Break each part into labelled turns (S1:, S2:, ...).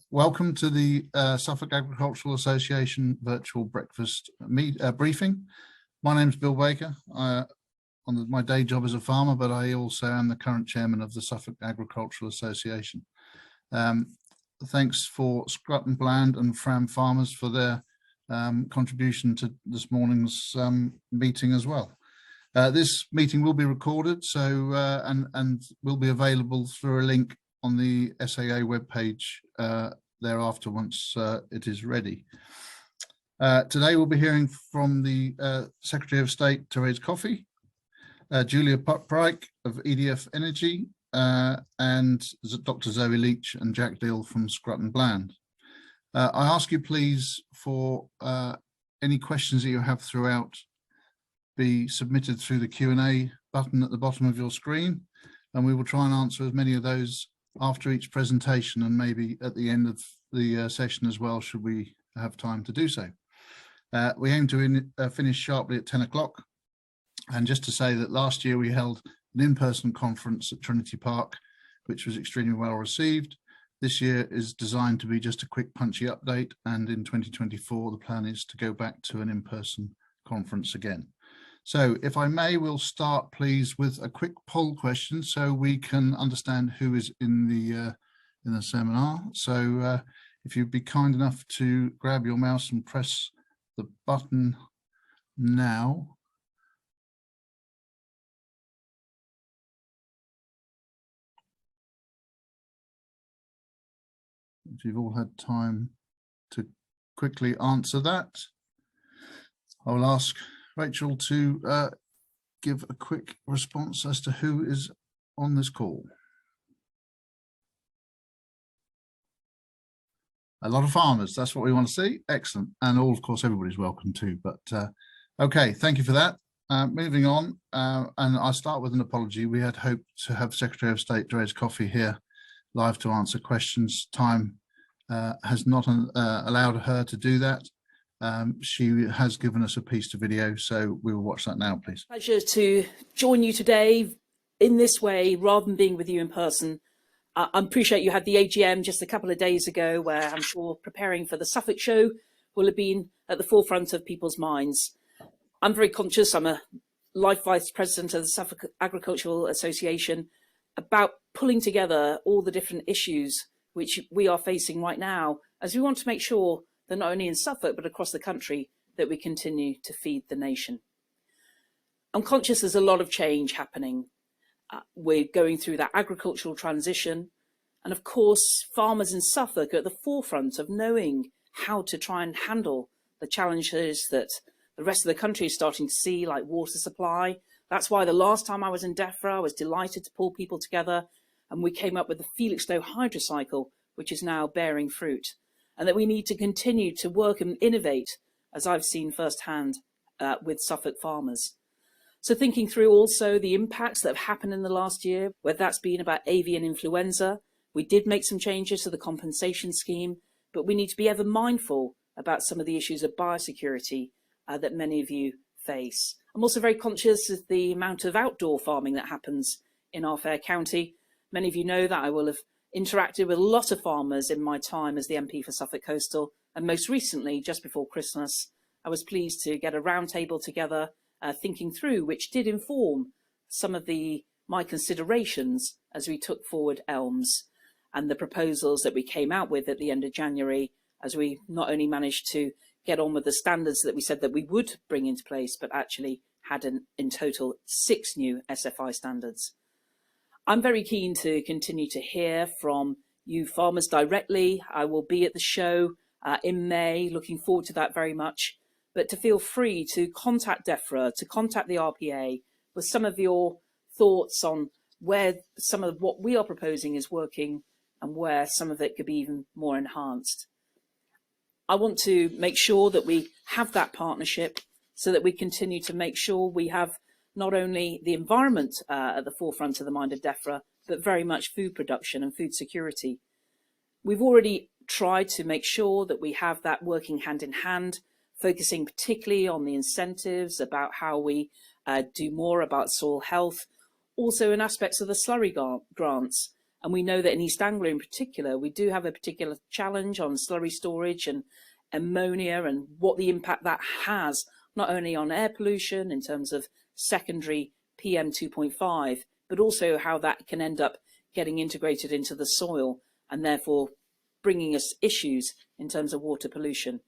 S1: Welcome to the Suffolk Agricultural Association virtual breakfast briefing. My name is Bill Baker. My day job as a farmer, but I also am the current chairman of the Suffolk Agricultural Association. Thanks for Scrutton Bland and Fram Farmers for their contribution to this morning's meeting as well. This meeting will be recorded, so and will be available through a link on the SAA webpage thereafter once it is ready. Today we'll be hearing from the Secretary of State, Therese Coffey, Julia Pryke of EDF Energy, and Dr. Zoe Leach and Jack Dill from Scrutton Bland. I ask you please for any questions that you have throughout be submitted through the Q&A button at the bottom of your screen, and we will try and answer as many of those after each presentation and maybe at the end of the session as well, should we have time to do so. We aim to finish sharply at 10 o'clock. And just to say that last year we held an in-person conference at Trinity Park, which was extremely well received. This year is designed to be just a quick punchy update, and in 2024 the plan is to go back to an in-person conference again. So if I may, we'll start please with a quick poll question so we can understand who is in the seminar. So if you'd be kind enough to grab your mouse and press the button now. If you've all had time to quickly answer that, I will ask Rachel to give a quick response as to who is on this call. A lot of farmers, that's what we want to see. Excellent. And all, of course, everybody's welcome too. But okay, thank you for that. Moving on, and I'll start with an apology. We had hoped to have Secretary of State Therese Coffey here live to answer questions. Time has not allowed her to do that. She has given us a piece to video, so we will watch that now, please.
S2: Pleasure to join you today in this way, rather than being with you in person. I appreciate you had the AGM just a couple of days ago, where I'm sure preparing for the Suffolk show will have been at the forefront of people's minds. I'm very conscious, I'm a Life Vice President of the Suffolk Agricultural Association, about pulling together all the different issues which we are facing right now, as we want to make sure that not only in Suffolk, but across the country, that we continue to feed the nation. I'm conscious there's a lot of change happening. We're going through that agricultural transition. And of course, farmers in Suffolk are at the forefront of knowing how to try and handle the challenges that the rest of the country is starting to see, like water supply. That's why the last time I was in DEFRA, I was delighted to pull people together, and we came up with the Felixstowe hydrocycle, which is now bearing fruit. And that we need to continue to work and innovate, as I've seen firsthand with Suffolk farmers. So thinking through also the impacts that have happened in the last year, whether that's been about avian influenza. We did make some changes to the compensation scheme, but we need to be ever mindful about some of the issues of biosecurity that many of you face. I'm also very conscious of the amount of outdoor farming that happens in our fair county. Many of you know that I will have interacted with a lot of farmers in my time as the MP for Suffolk Coastal, and most recently, just before Christmas, I was pleased to get a roundtable together, thinking through, which did inform some of my considerations as we took forward ELMS and the proposals that we came out with at the end of January, as we not only managed to get on with the standards that we said that we would bring into place, but actually had in total 6 new SFI standards. I'm very keen to continue to hear from you farmers directly. I will be at the show in May, looking forward to that very much, but to feel free to contact DEFRA, to contact the RPA with some of your thoughts on where some of what we are proposing is working and where some of it could be even more enhanced. I want to make sure that we have that partnership so that we continue to make sure we have not only the environment at the forefront of the mind of DEFRA, but very much food production and food security. We've already tried to make sure that we have that working hand in hand, focusing particularly on the incentives about how we do more about soil health, also in aspects of the slurry grants, And we know that in East Anglia in particular, we do have a particular challenge on slurry storage and ammonia and what the impact that has, not only on air pollution in terms of secondary PM 2.5, but also how that can end up getting integrated into the soil and therefore bringing us issues in terms of water pollution.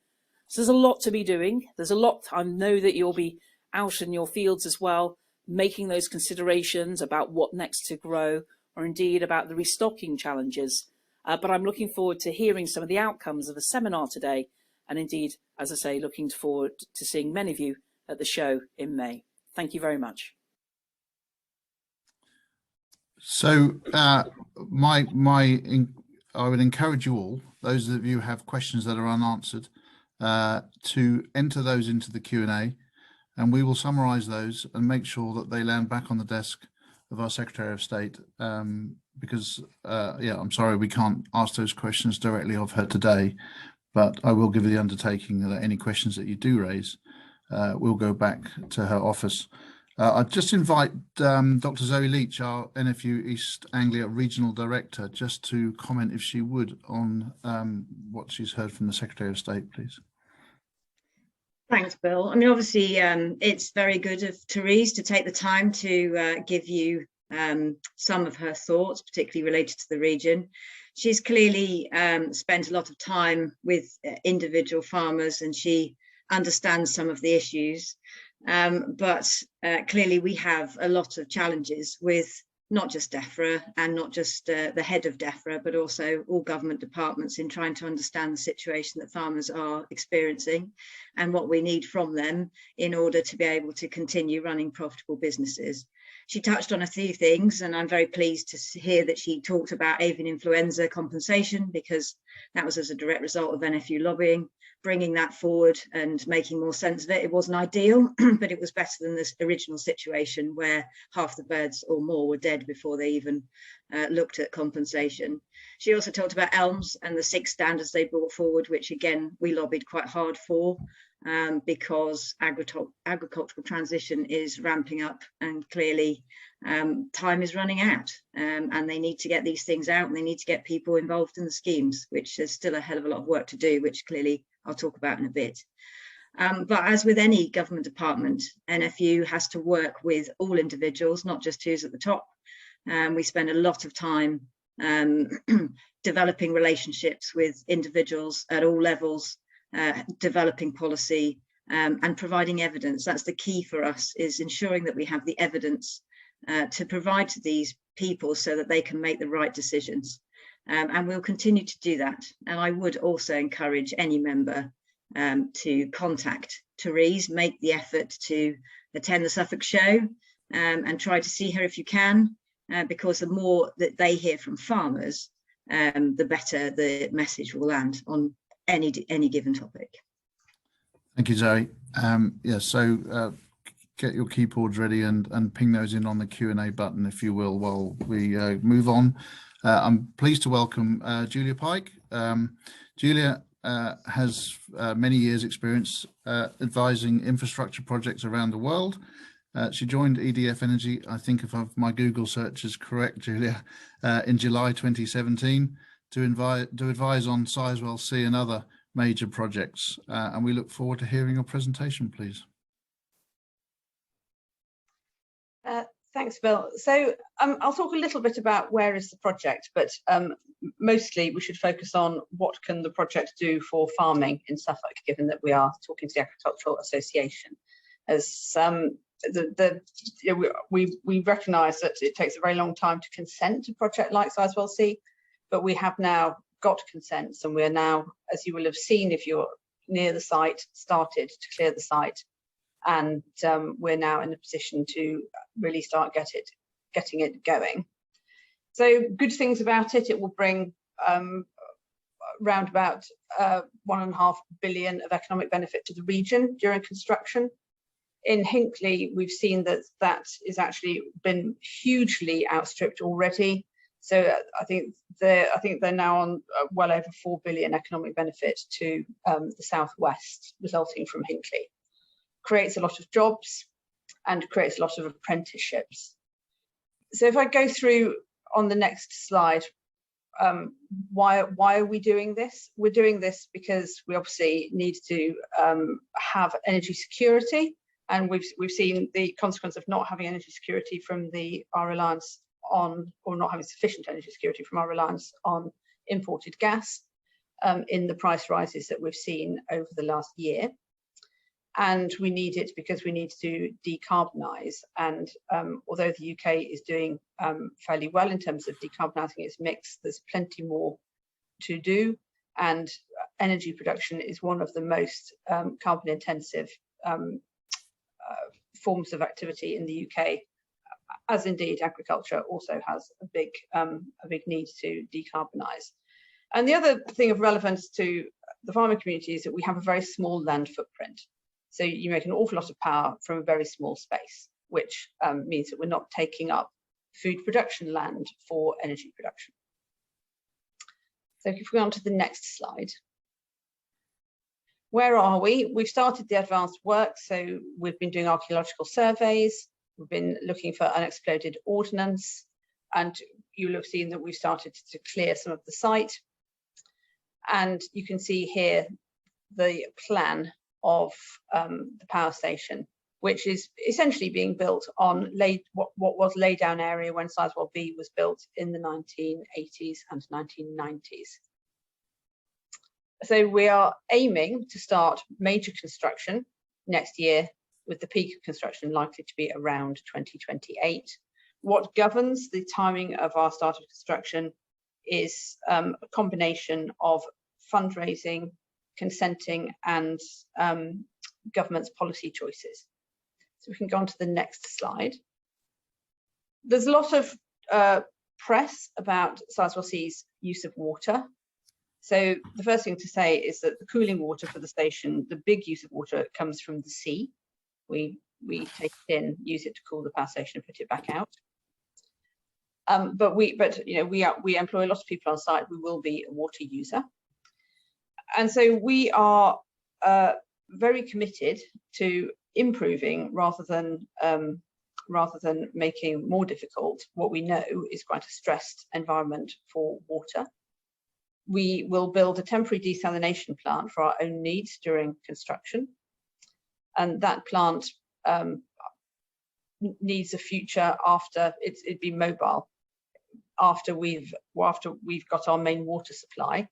S2: So there's a lot to be doing. There's a lot. I know that you'll be out in your fields as well, making those considerations about what next to grow, or indeed about the restocking challenges. But I'm looking forward to hearing some of the outcomes of the seminar today. And indeed, as I say, looking forward to seeing many of you at the show in May. Thank you very much.
S1: So I would encourage you all, those of you who have questions that are unanswered, to enter those into the Q&A, and we will summarise those and make sure that they land back on the desk of our Secretary of State, because, yeah, I'm sorry we can't ask those questions directly of her today, but I will give you the undertaking that any questions that you do raise will go back to her office. I'd just invite Dr. Zoe Leach, our NFU East Anglia Regional Director, just to comment, if she would, on what she's heard from the Secretary of State, please.
S3: Thanks, Bill. I mean, obviously, it's very good of Therese to take the time to give you some of her thoughts, particularly related to the region. She's clearly spent a lot of time with individual farmers, and she understands some of the issues. But clearly we have a lot of challenges with not just DEFRA and not just the head of DEFRA, but also all government departments in trying to understand the situation that farmers are experiencing and what we need from them in order to be able to continue running profitable businesses. She touched on a few things, and I'm very pleased to hear that she talked about avian influenza compensation, because that was as a direct result of NFU lobbying, bringing that forward and making more sense of it. It wasn't ideal, but it was better than this original situation where half the birds or more were dead before they even looked at compensation. She also talked about elms and the 6 standards they brought forward, which again, we lobbied quite hard for, because agricultural transition is ramping up, and clearly time is running out, and they need to get these things out, and they need to get people involved in the schemes, which there's still a hell of a lot of work to do, which clearly I'll talk about in a bit. But as with any government department, NFU has to work with all individuals, not just who's at the top. We spend a lot of time developing relationships with individuals at all levels, developing policy and providing evidence. That's the key for us, is ensuring that we have the evidence to provide to these people so that they can make the right decisions. And we'll continue to do that. And I would also encourage any member to contact Therese, make the effort to attend the Suffolk show, and try to see her if you can, because the more that they hear from farmers, the better the message will land on any given topic.
S1: Thank you, Zoe. Yeah, so get your keyboards ready and ping those in on the Q&A button, if you will, while we move on. I'm pleased to welcome Julia Pike. Julia has many years' experience advising infrastructure projects around the world. She joined EDF Energy, I think if my Google search is correct, Julia, in July 2017 to advise on Sizewell C and other major projects. And we look forward to hearing your presentation, please.
S4: Thanks, Bill. So I'll talk a little bit about where is the project, but mostly we should focus on what can the project do for farming in Suffolk, given that we are talking to the Agricultural Association. As we recognise that it takes a very long time to consent to a project like Sizewell C, but we have now got consents, and we're now, as you will have seen if you're near the site, started to clear the site. And we're now in a position to really start getting it going. So good things about it: it will bring around about 1.5 billion of economic benefit to the region during construction. In Hinckley, we've seen that is actually been hugely outstripped already. So I think they're now on well over 4 billion economic benefit to the southwest, resulting from Hinckley. Creates a lot of jobs and creates a lot of apprenticeships. So if I go through on the next slide, why are we doing this? We're doing this because we obviously need to have energy security, and we've seen the consequence of not having energy security from our reliance on, or not having sufficient energy security from our reliance on imported gas in the price rises that we've seen over the last year. And we need it because we need to decarbonise. And although the UK is doing fairly well in terms of decarbonising its mix, there's plenty more to do. And energy production is one of the most carbon intensive forms of activity in the UK, as indeed agriculture also has a big need to decarbonise. And the other thing of relevance to the farming community is that we have a very small land footprint. So you make an awful lot of power from a very small space, which means that we're not taking up food production land for energy production. So if we go on to the next slide. Where are we? We've started the advanced work. So we've been doing archaeological surveys. We've been looking for unexploded ordnance. And you'll have seen that we've started to clear some of the site. And you can see here the plan of the power station, which is essentially being built on what was lay down area when Sizewell B was built in the 1980s and 1990s. So we are aiming to start major construction next year, with the peak of construction likely to be around 2028. What governs the timing of our start of construction is a combination of fundraising, consenting, and government's policy choices. So we can go on to the next slide. There's a lot of press about Sizewell C's use of water. So the first thing to say is that the cooling water for the station, the big use of water, comes from the sea. We take it in, use it to cool the power station, and put it back out. But we employ a lot of people on site. We will be a water user, and so we are very committed to improving rather than making more difficult what we know is quite a stressed environment for water. We will build a temporary desalination plant for our own needs during construction, and that plant needs a future after it'd be mobile after we've got our main water supply,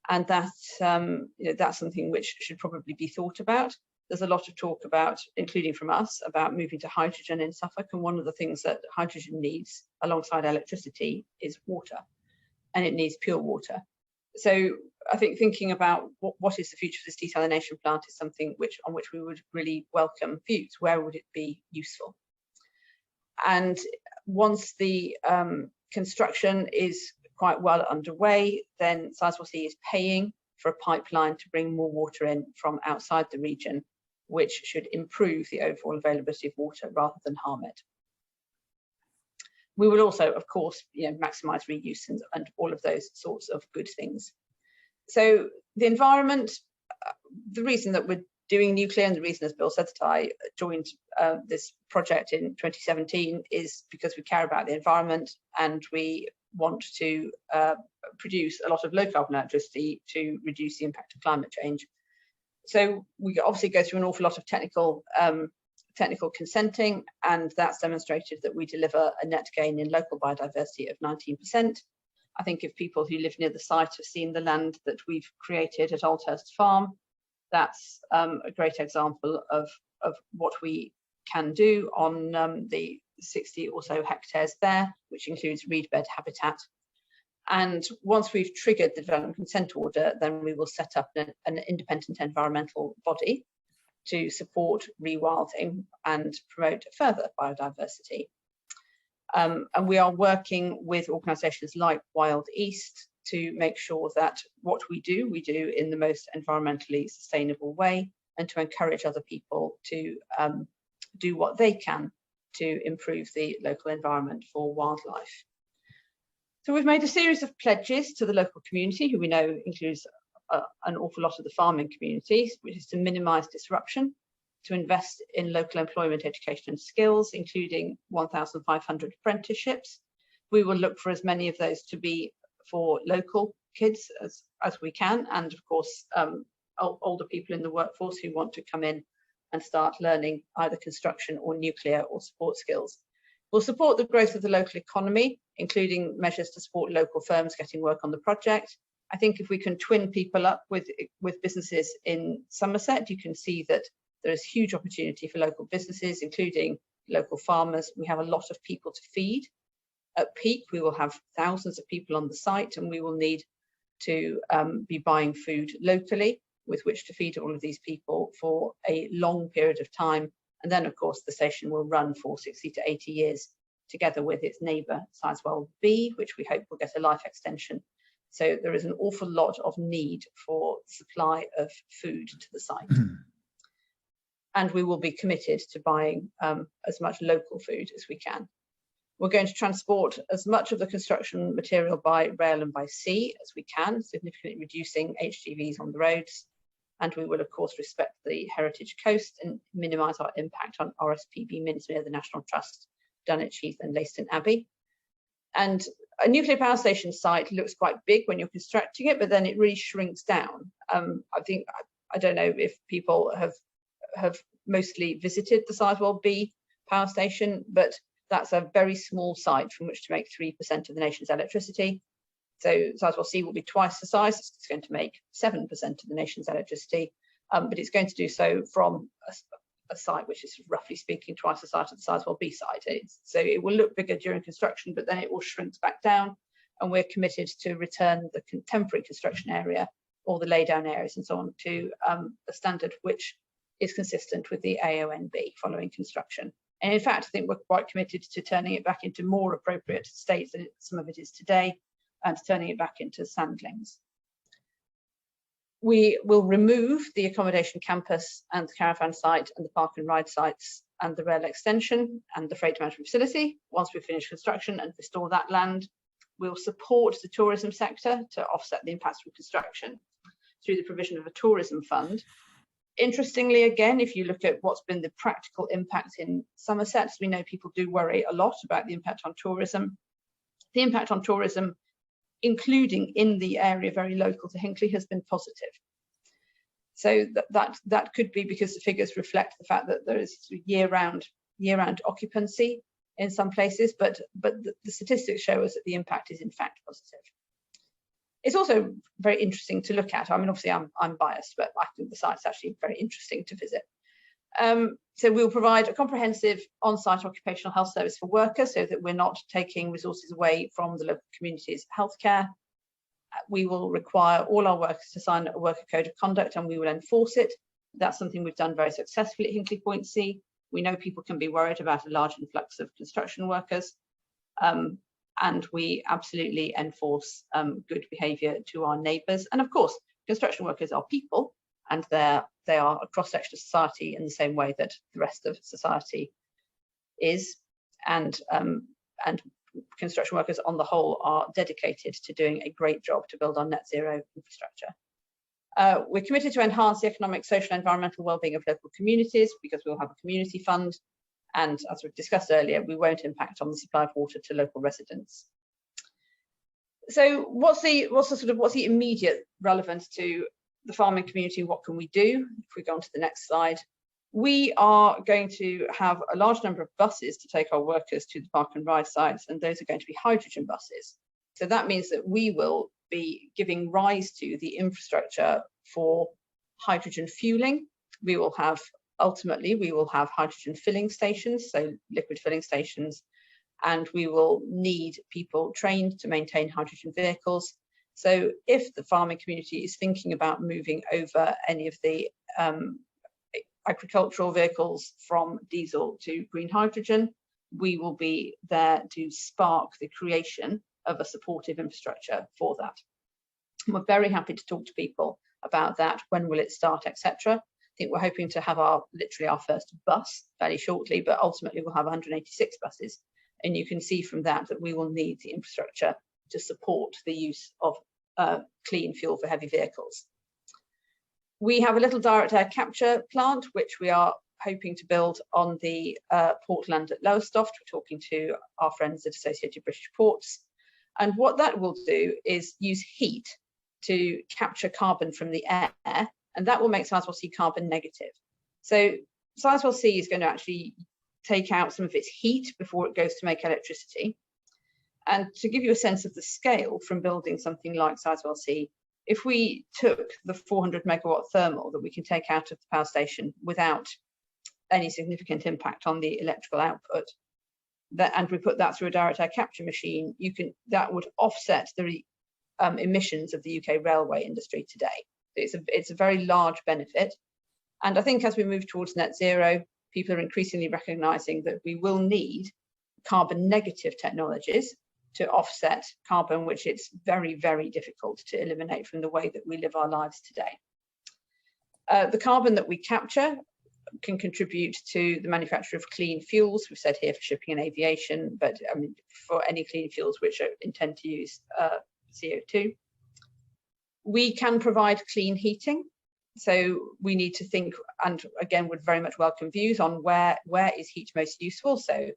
S4: and that's that's something which should probably be thought about. There's a lot of talk about, including from us, about moving to hydrogen in Suffolk, and one of the things that hydrogen needs alongside electricity is water, and it needs pure water. So I think thinking about what is the future of this desalination plant is something on which we would really welcome views. Where would it be useful? And once the construction is quite well underway, then Sizewell C is paying for a pipeline to bring more water in from outside the region, which should improve the overall availability of water rather than harm it. We will also, of course, maximise reuse and all of those sorts of good things. So the environment, the reason that we're doing nuclear, and the reason, as Bill said, that I joined this project in 2017, is because we care about the environment and we want to produce a lot of low carbon electricity to reduce the impact of climate change. So we obviously go through an awful lot of technical consenting, and that's demonstrated that we deliver a net gain in local biodiversity of 19%. I think if people who live near the site have seen the land that we've created at Oldhurst Farm, that's a great example of what we can do on the 60 or so hectares there, which includes reed bed habitat. And once we've triggered the development consent order, then we will set up an independent environmental body to support rewilding and promote further biodiversity. And we are working with organisations like Wild East to make sure that what we do in the most environmentally sustainable way, and to encourage other people to do what they can to improve the local environment for wildlife. So we've made a series of pledges to the local community, who we know includes an awful lot of the farming communities, which is to minimise disruption, to invest in local employment, education and skills, including 1,500 apprenticeships, We will look for as many of those to be for local kids as we can, and of course older people in the workforce who want to come in and start learning either construction or nuclear or support skills. We'll support the growth of the local economy, including measures to support local firms getting work on the project. I think if we can twin people up with businesses in Somerset, you can see that there is huge opportunity for local businesses, including local farmers. We have a lot of people to feed. At peak, we will have thousands of people on the site, and we will need to be buying food locally with which to feed all of these people for a long period of time. And then, of course, the station will run for 60 to 80 years together with its neighbour, Sizewell B, which we hope will get a life extension. So there is an awful lot of need for supply of food to the site. And we will be committed to buying as much local food as we can. We're going to transport as much of the construction material by rail and by sea as we can, significantly reducing HGVs on the roads. And we will, of course, respect the heritage coast and minimise our impact on RSPB minutes near the National Trust, Dunwich Heath and Leiston Abbey. And a nuclear power station site looks quite big when you're constructing it, but then it really shrinks down. I don't know if people have mostly visited the Sizewell B power station, but that's a very small site from which to make 3% of the nation's electricity. So Sizewell C will be twice the size. It's going to make 7% of the nation's electricity, but it's going to do so from a site which is, roughly speaking, twice the size of the Sizewell B site. So it will look bigger during construction, but then it will shrink back down, and we're committed to return the contemporary construction area, or the laydown areas and so on, to a standard which is consistent with the AONB following construction. And in fact, I think we're quite committed to turning it back into more appropriate state than some of it is today, and turning it back into sandlings. We will remove the accommodation campus and the caravan site and the park and ride sites and the rail extension and the freight management facility once we finish construction and restore that land. We'll support the tourism sector to offset the impacts from construction through the provision of a tourism fund. Interestingly, again, if you look at what's been the practical impact in Somerset, we know people do worry a lot about the impact on tourism. The impact on tourism, including in the area very local to Hinckley, has been positive. So that could be because the figures reflect the fact that there is year-round occupancy in some places, but the statistics show us that the impact is in fact positive. It's also very interesting to look at. I mean, obviously I'm biased, but I think the site's actually very interesting to visit. So we'll provide a comprehensive on-site occupational health service for workers so that we're not taking resources away from the local community's healthcare. We will require all our workers to sign a worker code of conduct, and we will enforce it. That's something we've done very successfully at Hinckley Point C. We know people can be worried about a large influx of construction workers. And we absolutely enforce good behaviour to our neighbours. And of course, construction workers are people, and they are a cross-section of society in the same way that the rest of society is. And construction workers on the whole are dedicated to doing a great job to build our net zero infrastructure. We're committed to enhance the economic, social and environmental wellbeing of local communities because we'll have a community fund. And as we've discussed earlier, we won't impact on the supply of water to local residents. So what's the immediate relevance to the farming community? What can we do? If we go on to the next slide, we are going to have a large number of buses to take our workers to the park and ride sites, and those are going to be hydrogen buses. So that means that we will be giving rise to the infrastructure for hydrogen fueling. Ultimately, we will have hydrogen filling stations, so liquid filling stations, and we will need people trained to maintain hydrogen vehicles. So if the farming community is thinking about moving over any of the agricultural vehicles from diesel to green hydrogen, we will be there to spark the creation of a supportive infrastructure for that. And we're very happy to talk to people about that. When will it start, etc. I think we're hoping to have literally our first bus fairly shortly, but ultimately we'll have 186 buses. And you can see from that we will need the infrastructure to support the use of clean fuel for heavy vehicles. We have a little direct air capture plant, which we are hoping to build on the Portland at Lowestoft. We're talking to our friends at Associated British Ports. And what that will do is use heat to capture carbon from the air, and that will make Sizewell C carbon negative. So Sizewell C is going to actually take out some of its heat before it goes to make electricity. And to give you a sense of the scale from building something like Sizewell C, if we took the 400 megawatt thermal that we can take out of the power station without any significant impact on the electrical output, and we put that through a direct air capture machine, that would offset the emissions of the UK railway industry today. It's a very large benefit. And I think as we move towards net zero, people are increasingly recognizing that we will need carbon negative technologies to offset carbon, which it's very, very difficult to eliminate from the way that we live our lives today. The carbon that we capture can contribute to the manufacture of clean fuels. We've said here for shipping and aviation, but I mean, for any clean fuels which intend to use CO2. We can provide clean heating. So we need to think, and again, would very much welcome views on where is heat most useful. So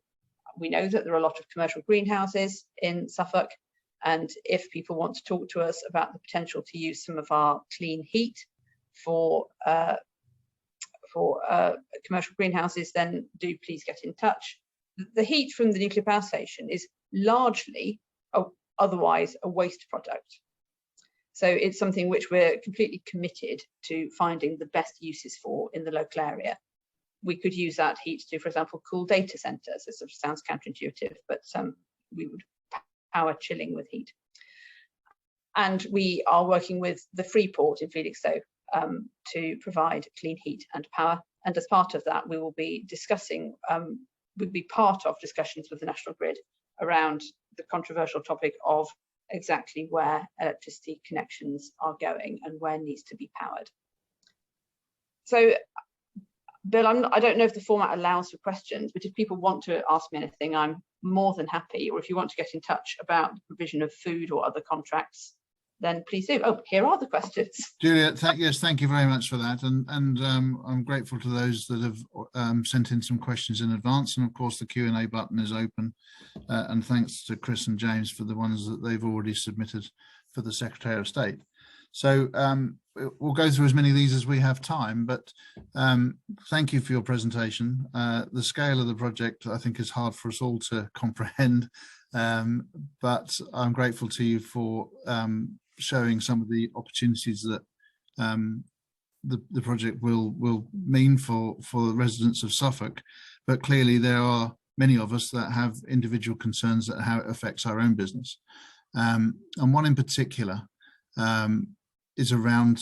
S4: we know that there are a lot of commercial greenhouses in Suffolk, and if people want to talk to us about the potential to use some of our clean heat for commercial greenhouses, then do please get in touch. The heat from the nuclear power station is largely otherwise a waste product. So it's something which we're completely committed to finding the best uses for in the local area. We could use that heat to, for example, cool data centres. It sort of sounds counterintuitive, but we would power chilling with heat. And we are working with the Freeport in Felixstowe to provide clean heat and power. And as part of that, we will be discussing, would be part of discussions with the National Grid around the controversial topic of exactly where electricity connections are going and where needs to be powered. So, Bill, I don't know if the format allows for questions, but if people want to ask me anything, I'm more than happy. Or if you want to get in touch about the provision of food or other contracts, then please do. Oh, here are the questions.
S1: Julia, thank you very much for that. And I'm grateful to those that have sent in some questions in advance. And of course, the Q&A button is open. And thanks to Chris and James for the ones that they've already submitted for the Secretary of State. So we'll go through as many of these as we have time, but thank you for your presentation. The scale of the project, I think, is hard for us all to comprehend, but I'm grateful to you for showing some of the opportunities that the project will mean for the residents of Suffolk. But clearly there are many of us that have individual concerns at how it affects our own business. And one in particular is around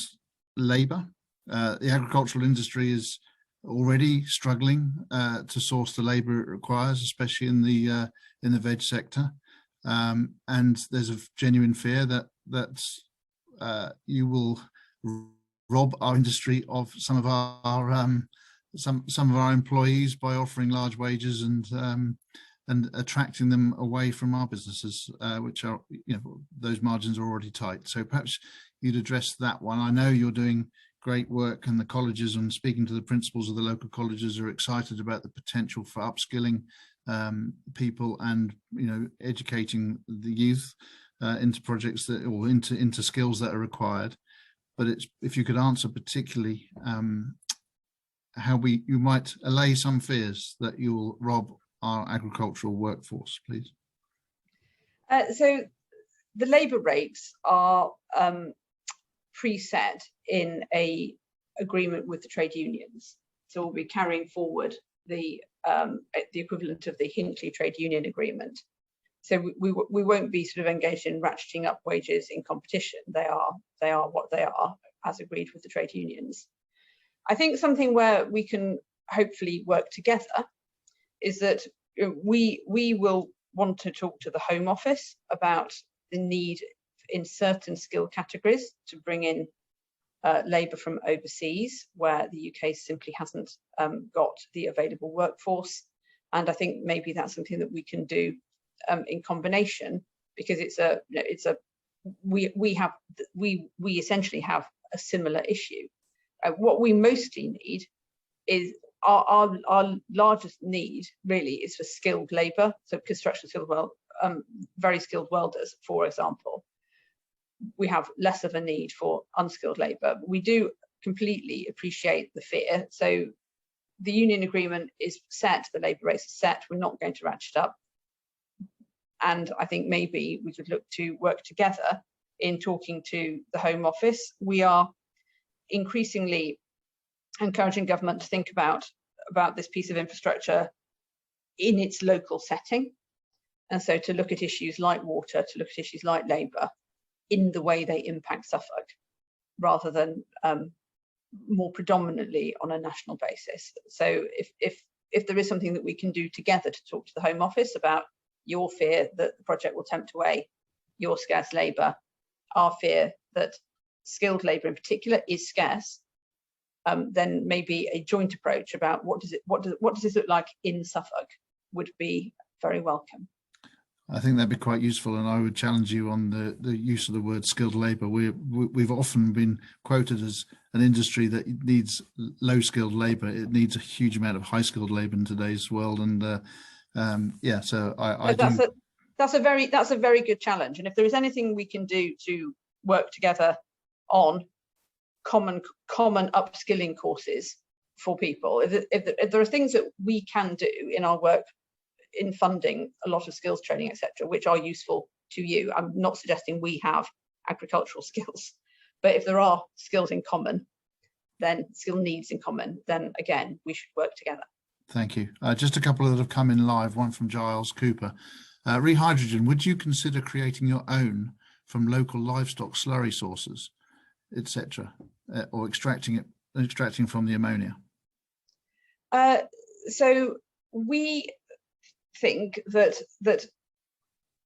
S1: labour. The agricultural industry is already struggling to source the labour it requires, especially in the veg sector. And there's a genuine fear that you will rob our industry of some of our employees by offering large wages and attracting them away from our businesses, which are, those margins are already tight. So perhaps you'd address that one. I know you're doing great work, and the colleges, and speaking to the principals of the local colleges, are excited about the potential for upskilling people and educating the youth into projects that, or into skills that are required. But if you could answer particularly how you might allay some fears that you'll rob our agricultural workforce, please.
S4: So the labour rates are preset in a agreement with the trade unions. So we'll be carrying forward the equivalent of the Hinckley trade union agreement. So we won't be sort of engaged in ratcheting up wages in competition. They are what they are, as agreed with the trade unions. I think something where we can hopefully work together is that we will want to talk to the Home Office about the need in certain skill categories to bring in labour from overseas, where the UK simply hasn't got the available workforce. And I think maybe that's something that we can do in combination, because we essentially have a similar issue. What we mostly need is our largest need really is for skilled labour, so construction skilled very skilled welders, for example. We have less of a need for unskilled labour. We do completely appreciate the fear. So the union agreement is set, the labour rates are set, we're not going to ratchet up. And I think maybe we could look to work together in talking to the Home Office. We are increasingly encouraging government to think about this piece of infrastructure in its local setting. And so to look at issues like water, to look at issues like labour in the way they impact Suffolk, rather than more predominantly on a national basis. So if there is something that we can do together to talk to the Home Office about your fear that the project will tempt away your scarce labour, our fear that skilled labour in particular is scarce, then maybe a joint approach about what does this look like in Suffolk would be very welcome.
S1: I think that'd be quite useful, and I would challenge you on the use of the word skilled labour. We've often been quoted as an industry that needs low skilled labour. It needs a huge amount of high skilled labour in today's world, and yeah, so
S4: that's a very good challenge. And if there is anything we can do to work together on common upskilling courses for people, if there are things that we can do in our work in funding a lot of skills training, etc., which are useful to you. I'm not suggesting we have agricultural skills, but if there are skills in common, then skill needs in common, then again, we should work together.
S1: Thank you. Just a couple that have come in live, one from Giles Cooper. Rehydrogen, would you consider creating your own from local livestock slurry sources, etc., or extracting from the ammonia?
S4: So we think that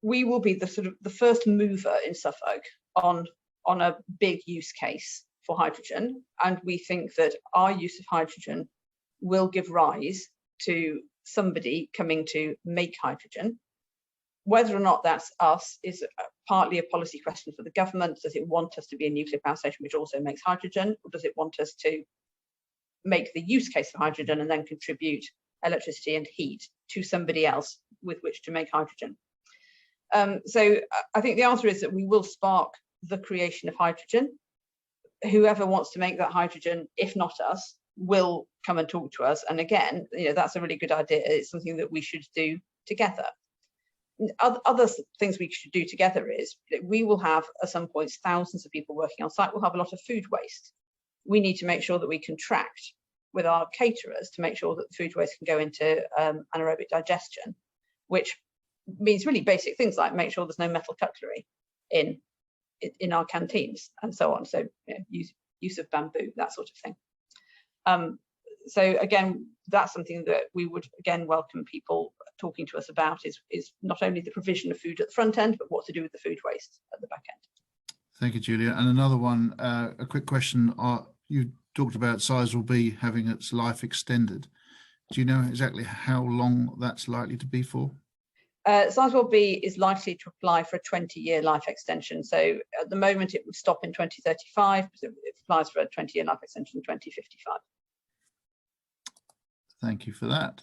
S4: we will be the first mover in Suffolk on a big use case for hydrogen, and we think that our use of hydrogen will give rise to somebody coming to make hydrogen. Whether or not that's us is partly a policy question for the government. Does it want us to be a nuclear power station which also makes hydrogen, or does it want us to make the use case for hydrogen and then contribute electricity and heat to somebody else with which to make hydrogen? So I think the answer is that we will spark the creation of hydrogen. Whoever wants to make that hydrogen, if not us, will come and talk to us. And again, that's a really good idea. It's something that we should do together. Other things we should do together is we will have at some point thousands of people working on site. We'll have a lot of food waste. We need to make sure that we contract with our caterers to make sure that the food waste can go into anaerobic digestion, which means really basic things like make sure there's no metal cutlery in our canteens and so on. So use of bamboo, that sort of thing. So again, that's something that we would again welcome people talking to us about, is not only the provision of food at the front end, but what to do with the food waste at the back end.
S1: Thank you, Julia. And another one, a quick question. You talked about Sizewell B having its life extended. Do you know exactly how long that's likely to be for?
S4: Sizewell B is likely to apply for a 20-year life extension. So at the moment it would stop in 2035, but it applies for a 20-year life extension in 2055.
S1: Thank you for that.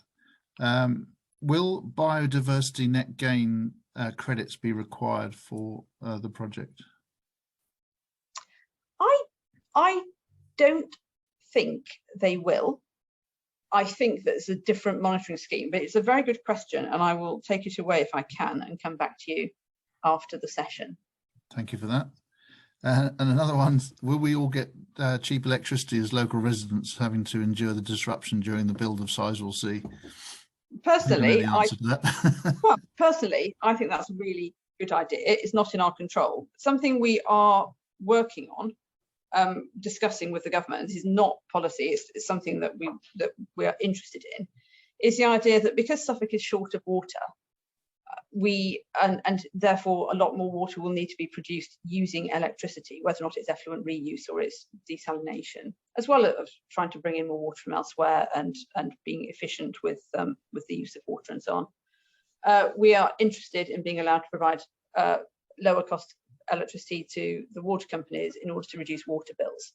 S1: Will biodiversity net gain credits be required for the project?
S4: I don't think they will. I think there's a different monitoring scheme, but it's a very good question, and I will take it away if I can and come back to you after the session.
S1: Thank you for that. And another one, will we all get cheap electricity as local residents having to endure the disruption during the build of Sizewell C?
S4: Personally,
S1: personally,
S4: I think that's a really good idea. It's not in our control. Something we are working on, discussing with the government, this is not policy, it's something that we are interested in, is the idea that because Suffolk is short of water, and therefore a lot more water will need to be produced using electricity, whether or not it's effluent reuse or it's desalination, as well as trying to bring in more water from elsewhere and being efficient with the use of water and so on. We are interested in being allowed to provide lower cost electricity to the water companies in order to reduce water bills.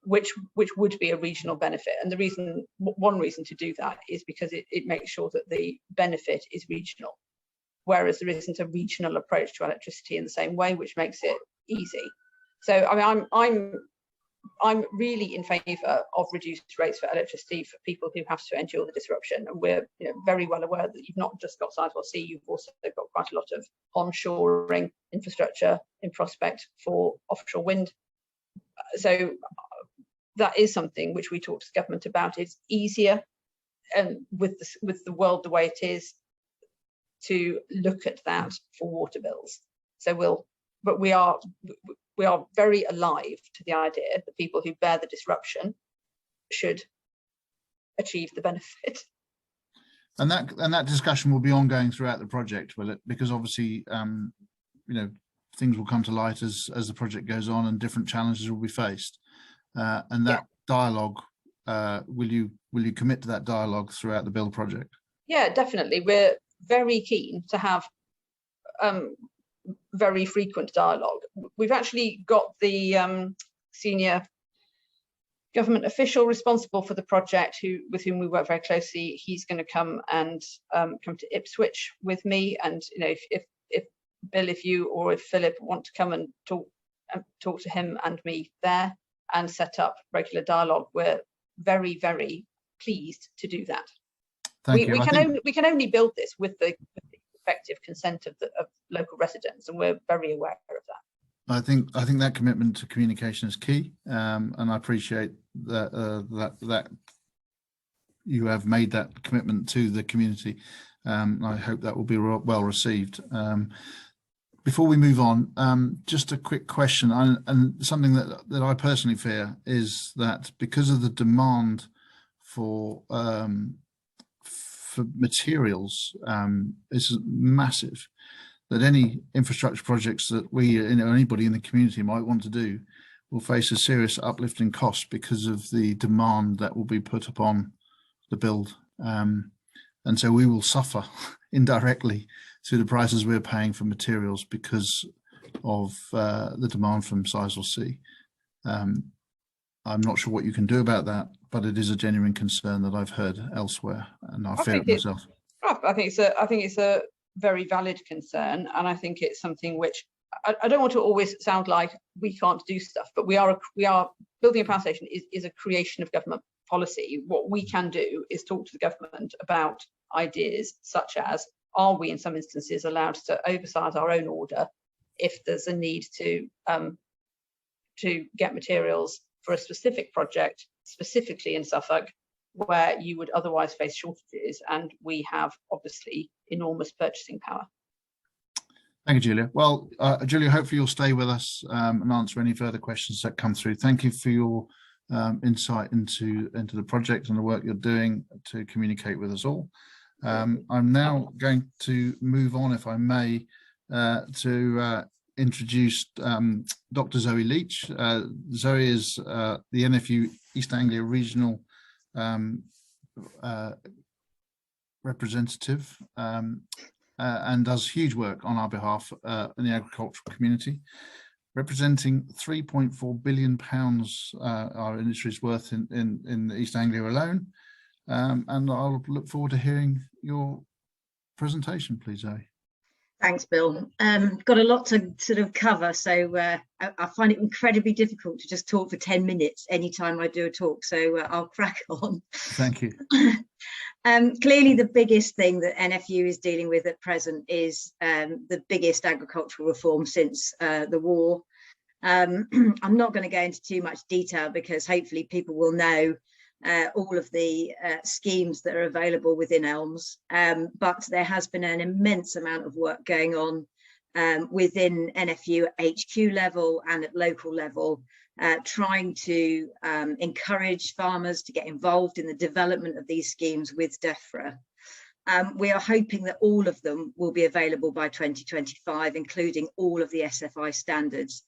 S4: which would be a regional benefit. And one reason to do that is because it makes sure that the benefit is regional, whereas there isn't a regional approach to electricity in the same way, which makes it easy. So I mean, I'm really in favour of reduced rates for electricity for people who have to endure the disruption. And we're very well aware that you've not just got Sizewell C, you've also got quite a lot of onshoring infrastructure in prospect for offshore wind. So that is something which we talk to the government about. It's easier, and with the world the way it is, to look at that for water bills. So we are very alive to the idea that people who bear the disruption should achieve the benefit.
S1: And that discussion will be ongoing throughout the project, will it? Because obviously, things will come to light as the project goes on, and different challenges will be faced. And that dialogue, will you commit to that dialogue throughout the build project? Yeah,
S4: definitely. We're very keen to have very frequent dialogue. We've actually got the senior government official responsible for the project, with whom we work very closely. He's going to come to Ipswich with me, and if Bill, if you or if Philip want to come and talk to him and me there and set up regular dialogue, we're very, very pleased to do that.
S1: Thank you.
S4: We can only build this with the effective consent of local residents, and we're very aware of that.
S1: I think that commitment to communication is key, and I appreciate that you have made that commitment to the community. I hope that will be well received. Before we move on, just a quick question, and something that I personally fear is that because of the demand for materials is massive, that any infrastructure projects that anybody in the community might want to do will face a serious uplift in cost because of the demand that will be put upon the build. And so we will suffer indirectly through the prices we're paying for materials because of the demand from Sizewell C. I'm not sure what you can do about that, but it is a genuine concern that I've heard elsewhere, and I fear it myself.
S4: I think it's a very valid concern, and I think it's something which I don't want to always sound like we can't do stuff, but we are building a power station is a creation of government policy. What we can do is talk to the government about ideas such as, are we in some instances allowed to oversize our own order if there's a need to get materials for a specific project, specifically in Suffolk, where you would otherwise face shortages, and we have obviously enormous purchasing power.
S1: Thank you, Julia. Well, Julia, hopefully you'll stay with us and answer any further questions that come through. Thank you for your insight into the project and the work you're doing to communicate with us all. I'm now going to move on, if I may, to introduce Dr. Zoe Leach. Zoe is the NFU East Anglia Regional representative and does huge work on our behalf in the agricultural community, representing £3.4 billion our industry is worth in East Anglia alone. And I'll look forward to hearing your presentation, please, Zoe.
S3: Thanks, Bill. Got a lot to sort of cover, so I find it incredibly difficult to just talk for 10 minutes anytime I do a talk, so I'll crack on.
S1: Thank you.
S3: Clearly, the biggest thing that NFU is dealing with at present is the biggest agricultural reform since the war. I'm not going to go into too much detail because hopefully people will know all of the schemes that are available within ELMS, but there has been an immense amount of work going on within NFU at HQ level and at local level, trying to encourage farmers to get involved in the development of these schemes with DEFRA. We are hoping that all of them will be available by 2025, including all of the SFI standards.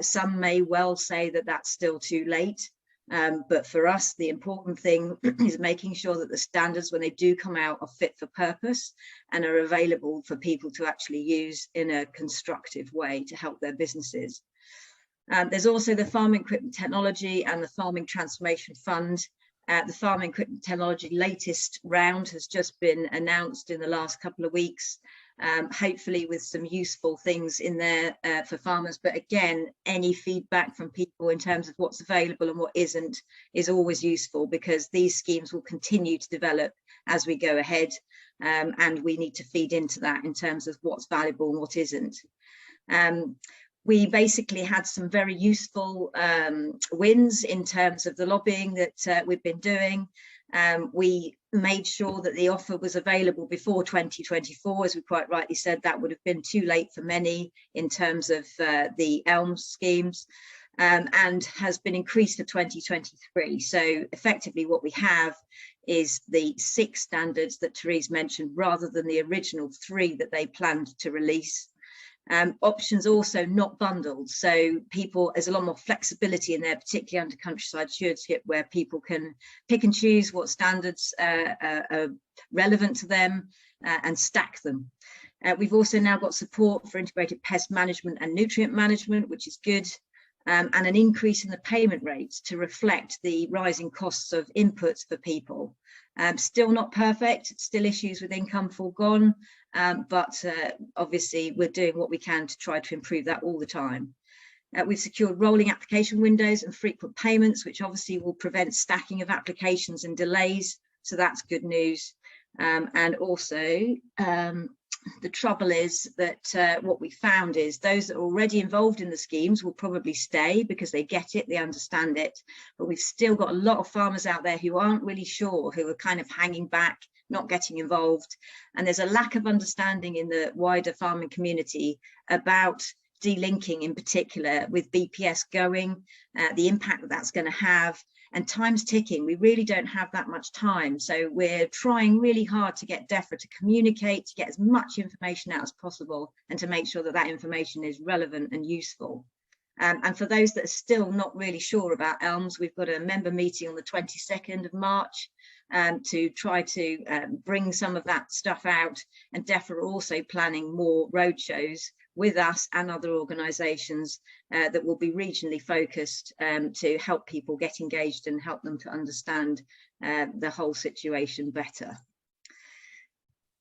S3: Some may well say that that's still too late. But for us, the important thing is making sure that the standards, when they do come out, are fit for purpose and are available for people to actually use in a constructive way to help their businesses. There's also the Farming Equipment Technology and the Farming Transformation Fund. The Farming Equipment Technology latest round has just been announced in the last couple of weeks, hopefully with some useful things in there for farmers. But again, any feedback from people in terms of what's available and what isn't is always useful, because these schemes will continue to develop as we go ahead, and we need to feed into that in terms of what's valuable and what isn't. We basically had some very useful wins in terms of the lobbying that we've been doing. We made sure that the offer was available before 2024, as we quite rightly said. That would have been too late for many in terms of the ELMS schemes, and has been increased for 2023. So effectively what we have is the 6 standards that Therese mentioned, rather than the original 3 that they planned to release. Options also not bundled, so there's a lot more flexibility in there, particularly under countryside stewardship, where people can pick and choose what standards are relevant to them and stack them. We've also now got support for integrated pest management and nutrient management, which is good, and an increase in the payment rates to reflect the rising costs of inputs for people. Still not perfect, still issues with income foregone, but obviously we're doing what we can to try to improve that all the time. We've secured rolling application windows and frequent payments, which obviously will prevent stacking of applications and delays, so that's good news. And also the trouble is that what we found is those that are already involved in the schemes will probably stay because they get it, they understand it, but we've still got a lot of farmers out there who aren't really sure, who are kind of hanging back, not getting involved. And there's a lack of understanding in the wider farming community about delinking in particular, with BPS going, the impact that that's going to have. And time's ticking. We really don't have that much time. So we're trying really hard to get DEFRA to communicate, to get as much information out as possible, and to make sure that that information is relevant and useful. And for those that are still not really sure about ELMS, we've got a member meeting on the 22nd of March to try to bring some of that stuff out. And DEFRA are also planning more roadshows with us and other organisations that will be regionally focused to help people get engaged and help them to understand the whole situation better.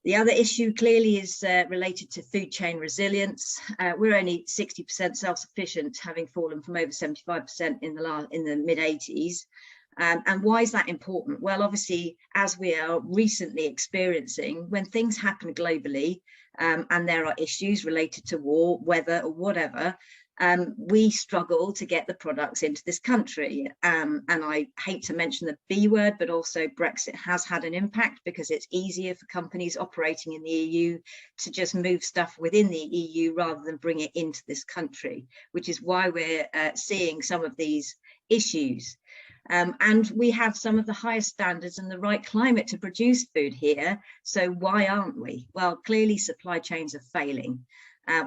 S3: The other issue clearly is related to food chain resilience. We're only 60% self-sufficient, having fallen from over 75% in the mid-80s. And why is that important? Well, obviously, as we are recently experiencing, when things happen globally and there are issues related to war, weather, or whatever, we struggle to get the products into this country. And I hate to mention the B word, but also Brexit has had an impact, because it's easier for companies operating in the EU to just move stuff within the EU rather than bring it into this country, which is why we're seeing some of these issues. And we have some of the highest standards and the right climate to produce food here. So why aren't we? Well, clearly supply chains are failing.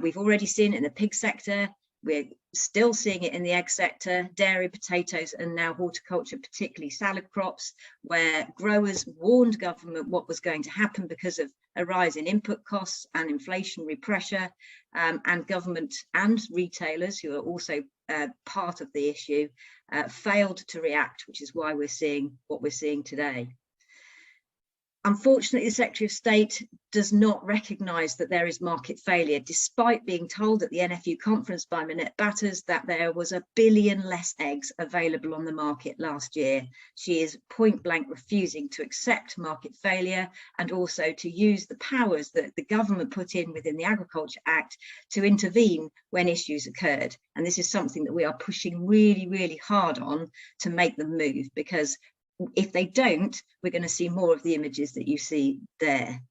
S3: We've already seen it in the pig sector. We're still seeing it in the egg sector, dairy, potatoes, and now horticulture, particularly salad crops, where growers warned government what was going to happen because of a rise in input costs and inflationary pressure, and government and retailers, who are also part of the issue, failed to react, which is why we're seeing what we're seeing today. Unfortunately, the Secretary of State does not recognise that there is market failure, despite being told at the NFU conference by Minette Batters that there was 1 billion less eggs available on the market last year. She is point blank refusing to accept market failure, and also to use the powers that the government put in within the Agriculture Act to intervene when issues occurred. And this is something that we are pushing really, really hard on to make them move, because if they don't, we're going to see more of the images that you see there.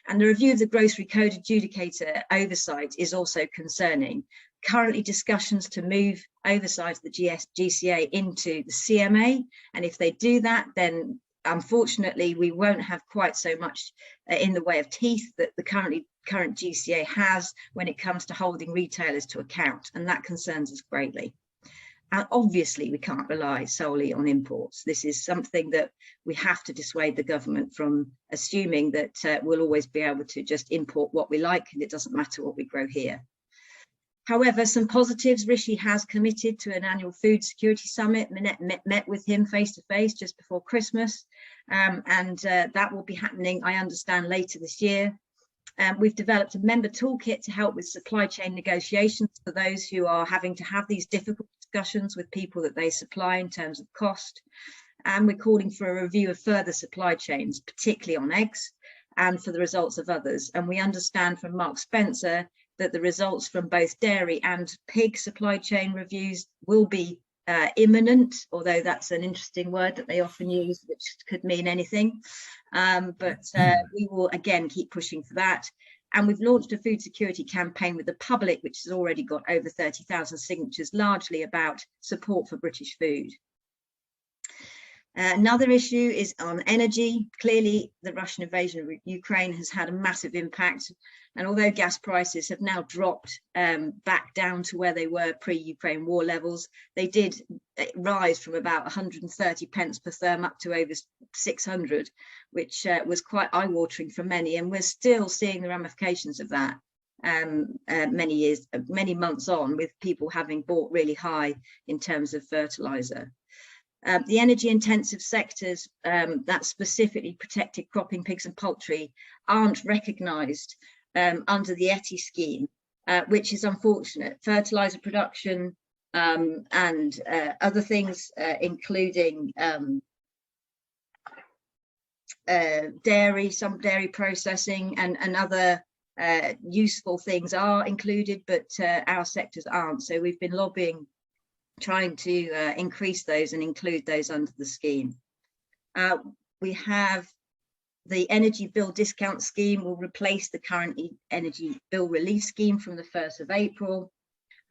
S3: And the review of the grocery code adjudicator oversight is also concerning. Currently discussions to move oversight of the GCA into the CMA. And if they do that, then unfortunately we won't have quite so much in the way of teeth that the current GCA has when it comes to holding retailers to account. And that concerns us greatly. And obviously, we can't rely solely on imports. This is something that we have to dissuade the government from assuming that we'll always be able to just import what we like and it doesn't matter what we grow here. However, some positives. Rishi has committed to an annual food security summit. Met with him face to face just before Christmas, and that will be happening, I understand, later this year. We've developed a member toolkit to help with supply chain negotiations for those who are having to have these difficult discussions with people that they supply in terms of cost. And we're calling for a review of further supply chains, particularly on eggs, and for the results of others. And we understand from Mark Spencer that the results from both dairy and pig supply chain reviews will be imminent, although that's an interesting word that they often use, which could mean anything. But we will again keep pushing for that. And we've launched a food security campaign with the public, which has already got over 30,000 signatures, largely about support for British food. Another issue is on energy. Clearly, the Russian invasion of Ukraine has had a massive impact. And although gas prices have now dropped back down to where they were pre-Ukraine war levels, they did rise from about 130 pence per therm up to over 600, which was quite eye-watering for many. And we're still seeing the ramifications of that many months on, with people having bought really high in terms of fertilizer. The energy intensive sectors that specifically protected cropping, pigs and poultry aren't recognised under the ETI scheme, which is unfortunate. Fertilizer production and other things, including dairy, some dairy processing and other useful things are included, but our sectors aren't. So we've been lobbying, trying to increase those and include those under the scheme. We have the energy bill discount scheme will replace the current energy bill relief scheme from the 1st of April.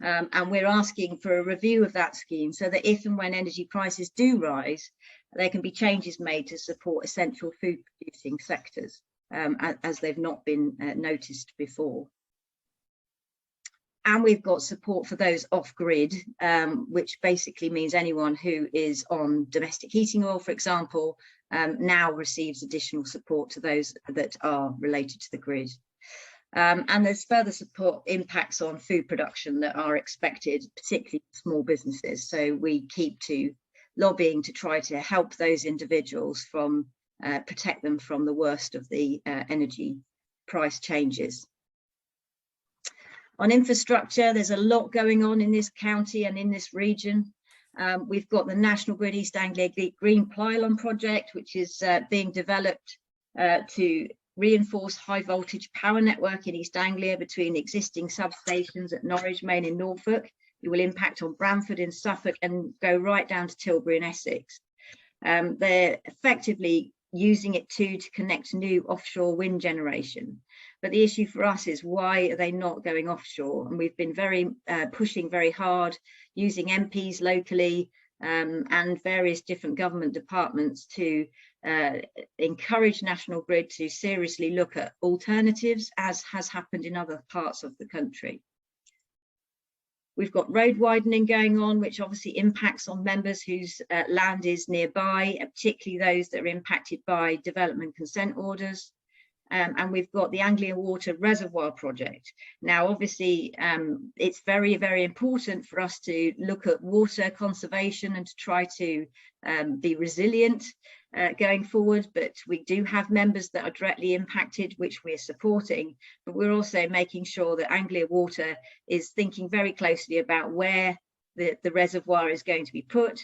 S3: And we're asking for a review of that scheme so that if and when energy prices do rise, there can be changes made to support essential food producing sectors, as they've not been noticed before. And we've got support for those off-grid, which basically means anyone who is on domestic heating oil, for example, now receives additional support to those that are related to the grid. And there's further support impacts on food production that are expected, particularly small businesses. So we keep lobbying to try to help those individuals from protect them from the worst of the energy price changes. On infrastructure, there's a lot going on in this county and in this region. We've got the National Grid East Anglia Green Pylon project, which is being developed to reinforce high voltage power network in East Anglia between existing substations at Norwich Main in Norfolk. It will impact on Bramford in Suffolk and go right down to Tilbury in Essex. They're effectively using it to connect new offshore wind generation. But the issue for us is, why are they not going offshore? And we've been pushing very hard, using MPs locally and various different government departments to encourage National Grid to seriously look at alternatives, as has happened in other parts of the country. We've got road widening going on, which obviously impacts on members whose land is nearby, particularly those that are impacted by development consent orders. And we've got the Anglia Water Reservoir project. Now, obviously, it's very, very important for us to look at water conservation and to try to be resilient going forward. But we do have members that are directly impacted, which we're supporting. But we're also making sure that Anglia Water is thinking very closely about where the reservoir is going to be put,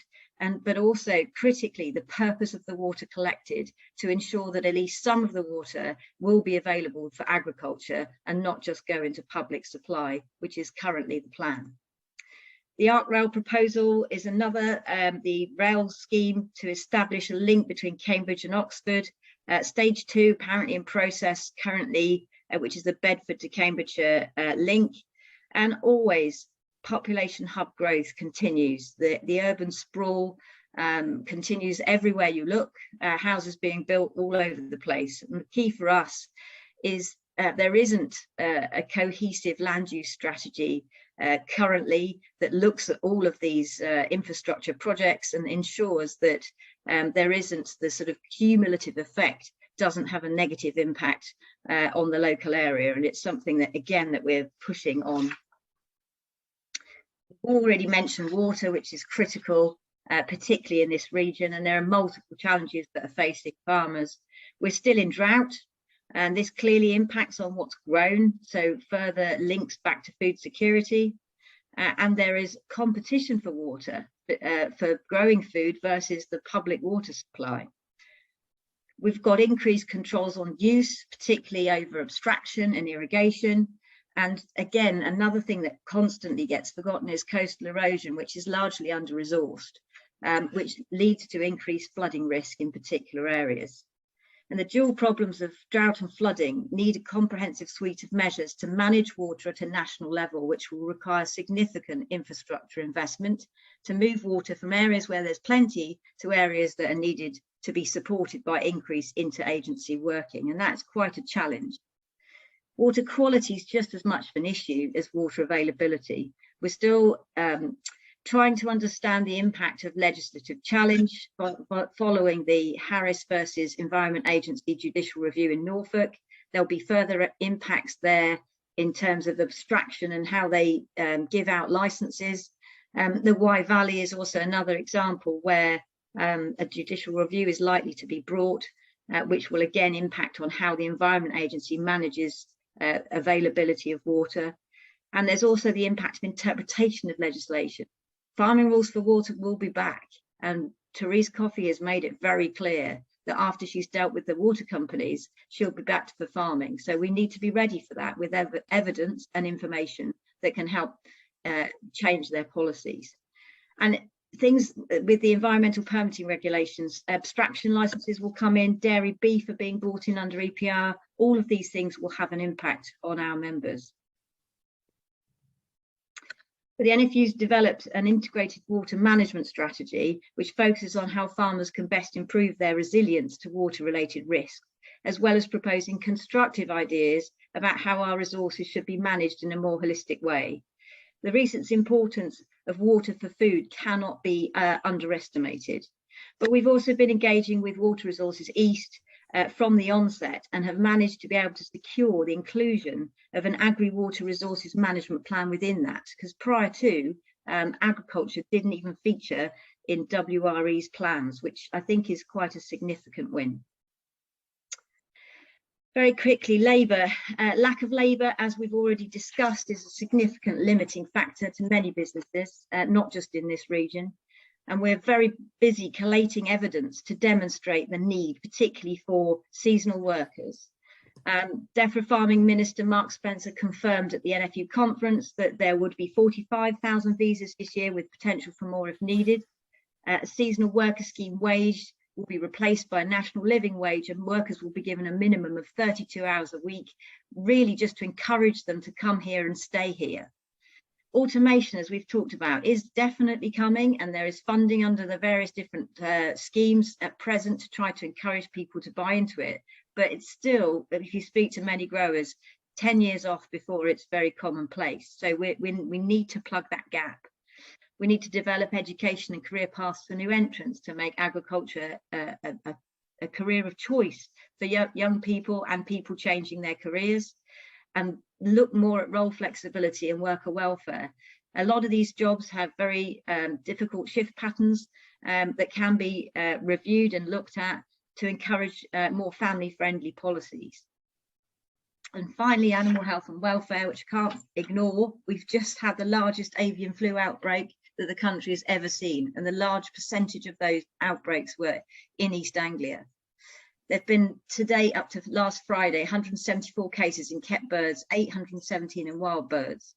S3: but also critically the purpose of the water collected, to ensure that at least some of the water will be available for agriculture and not just go into public supply, which is currently the plan. The ARC Rail proposal is another, the rail scheme to establish a link between Cambridge and Oxford. Stage 2 apparently in process currently, which is the Bedford to Cambridgeshire link. And always population hub growth continues. The urban sprawl continues everywhere you look, houses being built all over the place. And the key for us is there isn't a cohesive land use strategy currently that looks at all of these infrastructure projects and ensures that there isn't the sort of cumulative effect, doesn't have a negative impact on the local area. And it's something that, again, that we're pushing on. Already mentioned water, which is critical, particularly in this region, and there are multiple challenges that are facing farmers. We're still in drought, and this clearly impacts on what's grown, so further links back to food security. And there is competition for water, for growing food versus the public water supply. We've got increased controls on use, particularly over abstraction and irrigation. And again, another thing that constantly gets forgotten is coastal erosion, which is largely under-resourced, which leads to increased flooding risk in particular areas. And the dual problems of drought and flooding need a comprehensive suite of measures to manage water at a national level, which will require significant infrastructure investment to move water from areas where there's plenty to areas that are needed to be supported by increased interagency working. And that's quite a challenge. Water quality is just as much of an issue as water availability. We're still trying to understand the impact of legislative challenge following the Harris versus Environment Agency judicial review in Norfolk. There'll be further impacts there in terms of abstraction and how they give out licenses. The Wye Valley is also another example where a judicial review is likely to be brought, which will again impact on how the Environment Agency manages availability of water. And there's also the impact of interpretation of legislation. Farming rules for water will be back, and Therese Coffey has made it very clear that after she's dealt with the water companies, she'll be back to the farming. So we need to be ready for that with evidence and information that can help change their policies. And things with the environmental permitting regulations, abstraction licenses will come in, dairy beef are being brought in under EPR. All of these things will have an impact on our members. But the NFU's developed an integrated water management strategy, which focuses on how farmers can best improve their resilience to water-related risks, as well as proposing constructive ideas about how our resources should be managed in a more holistic way. The recent importance of water for food cannot be underestimated. But we've also been engaging with Water Resources East from the onset and have managed to be able to secure the inclusion of an agri-water resources management plan within that, because prior to, agriculture didn't even feature in WRE's plans, which I think is quite a significant win. Very quickly, labour. Lack of labour, as we've already discussed, is a significant limiting factor to many businesses, not just in this region. And we're very busy collating evidence to demonstrate the need, particularly for seasonal workers. DEFRA Farming Minister Mark Spencer confirmed at the NFU conference that there would be 45,000 visas this year with potential for more if needed. A seasonal worker scheme wage will be replaced by a national living wage, and workers will be given a minimum of 32 hours a week, really just to encourage them to come here and stay here. Automation, as we've talked about, is definitely coming, and there is funding under the various different schemes at present to try to encourage people to buy into it. But it's still, if you speak to many growers, 10 years off before it's very commonplace. So we need to plug that gap. We need to develop education and career paths for new entrants to make agriculture a career of choice for young people and people changing their careers, and look more at role flexibility and worker welfare. A lot of these jobs have very difficult shift patterns that can be reviewed and looked at to encourage more family-friendly policies. And finally, animal health and welfare, which I can't ignore. We've just had the largest avian flu outbreak that the country has ever seen, and the large percentage of those outbreaks were in East Anglia. There've been today, up to last Friday, 174 cases in kept birds, 817 in wild birds.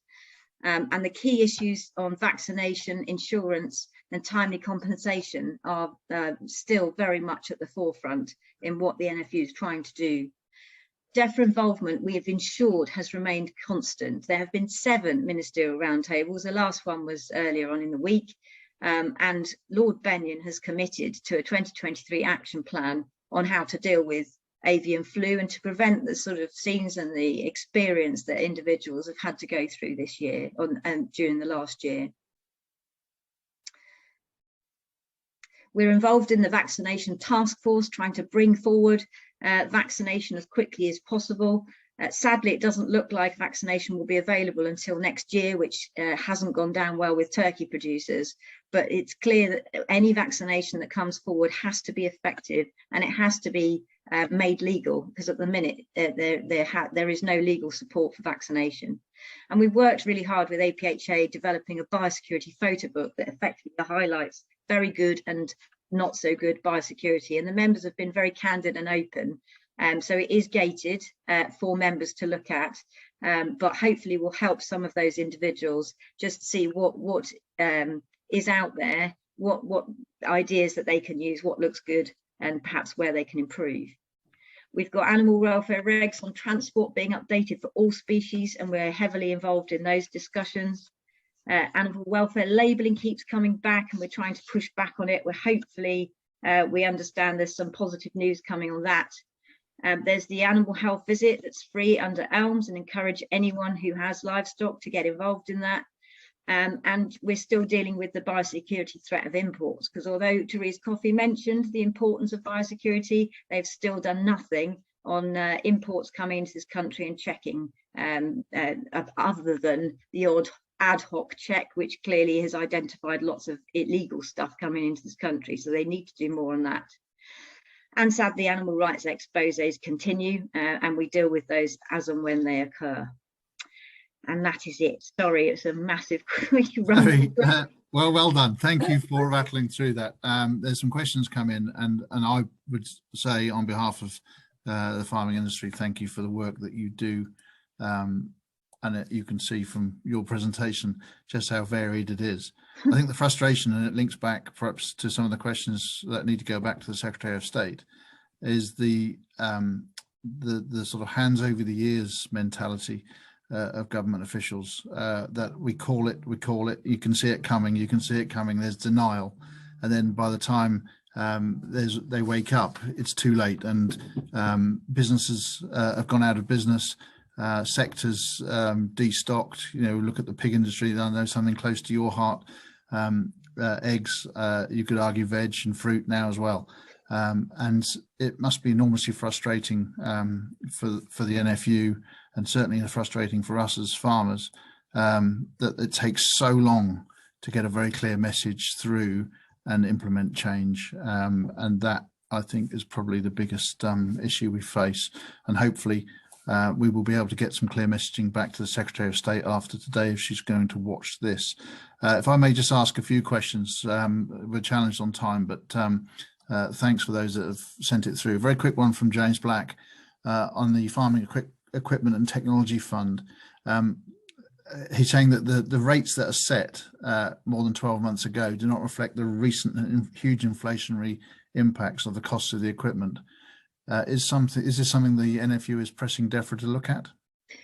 S3: And the key issues on vaccination, insurance and timely compensation are still very much at the forefront in what the NFU is trying to do. DEFRA involvement, we have ensured, has remained constant. There have been 7 ministerial roundtables. The last one was earlier on in the week. And Lord Benyon has committed to a 2023 action plan on how to deal with avian flu and to prevent the sort of scenes and the experience that individuals have had to go through this year and during the last year. We're involved in the vaccination task force, trying to bring forward vaccination as quickly as possible. Sadly, it doesn't look like vaccination will be available until next year, which hasn't gone down well with turkey producers. But it's clear that any vaccination that comes forward has to be effective, and it has to be made legal, because at the minute there is no legal support for vaccination. And we've worked really hard with APHA developing a biosecurity photo book that effectively highlights very good and not so good biosecurity, and the members have been very candid and open. So it is gated for members to look at, but hopefully will help some of those individuals just see what is out there, what ideas that they can use, what looks good, and perhaps where they can improve. We've got animal welfare regs on transport being updated for all species, and we're heavily involved in those discussions. Animal welfare labelling keeps coming back, and we're trying to push back on it. We're hopefully, we understand there's some positive news coming on that. There's the animal health visit that's free under ELMS, and encourage anyone who has livestock to get involved in that. And we're still dealing with the biosecurity threat of imports, because although Therese Coffey mentioned the importance of biosecurity, they've still done nothing on imports coming into this country and checking, other than the odd ad hoc check, which clearly has identified lots of illegal stuff coming into this country. So they need to do more on that. And sadly, animal rights exposés continue, and we deal with those as and when they occur. And that is it. Sorry, it's a massive run.
S1: Well done. Thank you for rattling through that. There's some questions come in, and I would say on behalf of the farming industry, thank you for the work that you do. And you can see from your presentation just how varied it is. I think the frustration, and it links back perhaps to some of the questions that need to go back to the Secretary of State, is the sort of hands over the ears mentality of government officials, that we call it, you can see it coming, there's denial, and then by the time they wake up, it's too late, and businesses have gone out of business. Sectors destocked. Look at the pig industry. I know something close to your heart. Eggs, you could argue veg and fruit now as well. And it must be enormously frustrating for the NFU, and certainly frustrating for us as farmers, that it takes so long to get a very clear message through and implement change. And that, I think, is probably the biggest issue we face. And hopefully we will be able to get some clear messaging back to the Secretary of State after today, if she's going to watch this. If I may just ask a few questions, we're challenged on time, but thanks for those that have sent it through. A very quick one from James Black on the Farming Equipment and Technology Fund. He's saying that the rates that are set more than 12 months ago do not reflect the recent and huge inflationary impacts of the cost of the equipment. Is this something the NFU is pressing DEFRA to look at?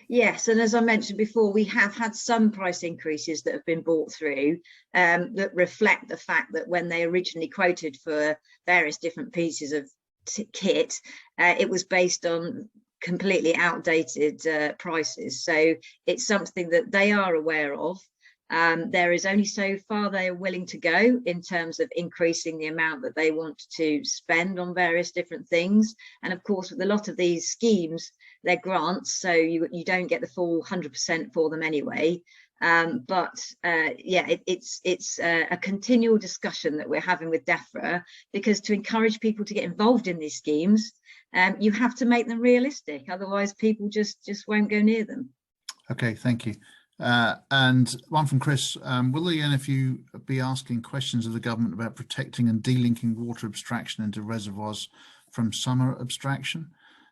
S3: Yes, and as I mentioned before, we have had some price increases that have been brought through that reflect the fact that when they originally quoted for various different pieces of kit, it was based on completely outdated prices. So it's something that they are aware of. There is only so far they are willing to go in terms of increasing the amount that they want to spend on various different things. And of course, with a lot of these schemes, they're grants, so you don't get the full 100% for them anyway. It's a continual discussion that we're having with DEFRA, because to encourage people to get involved in these schemes, you have to make them realistic. Otherwise, people just won't go near them.
S1: Okay, thank you. And one from Chris, will the NFU be asking questions of the government about protecting and delinking water abstraction into reservoirs from summer abstraction?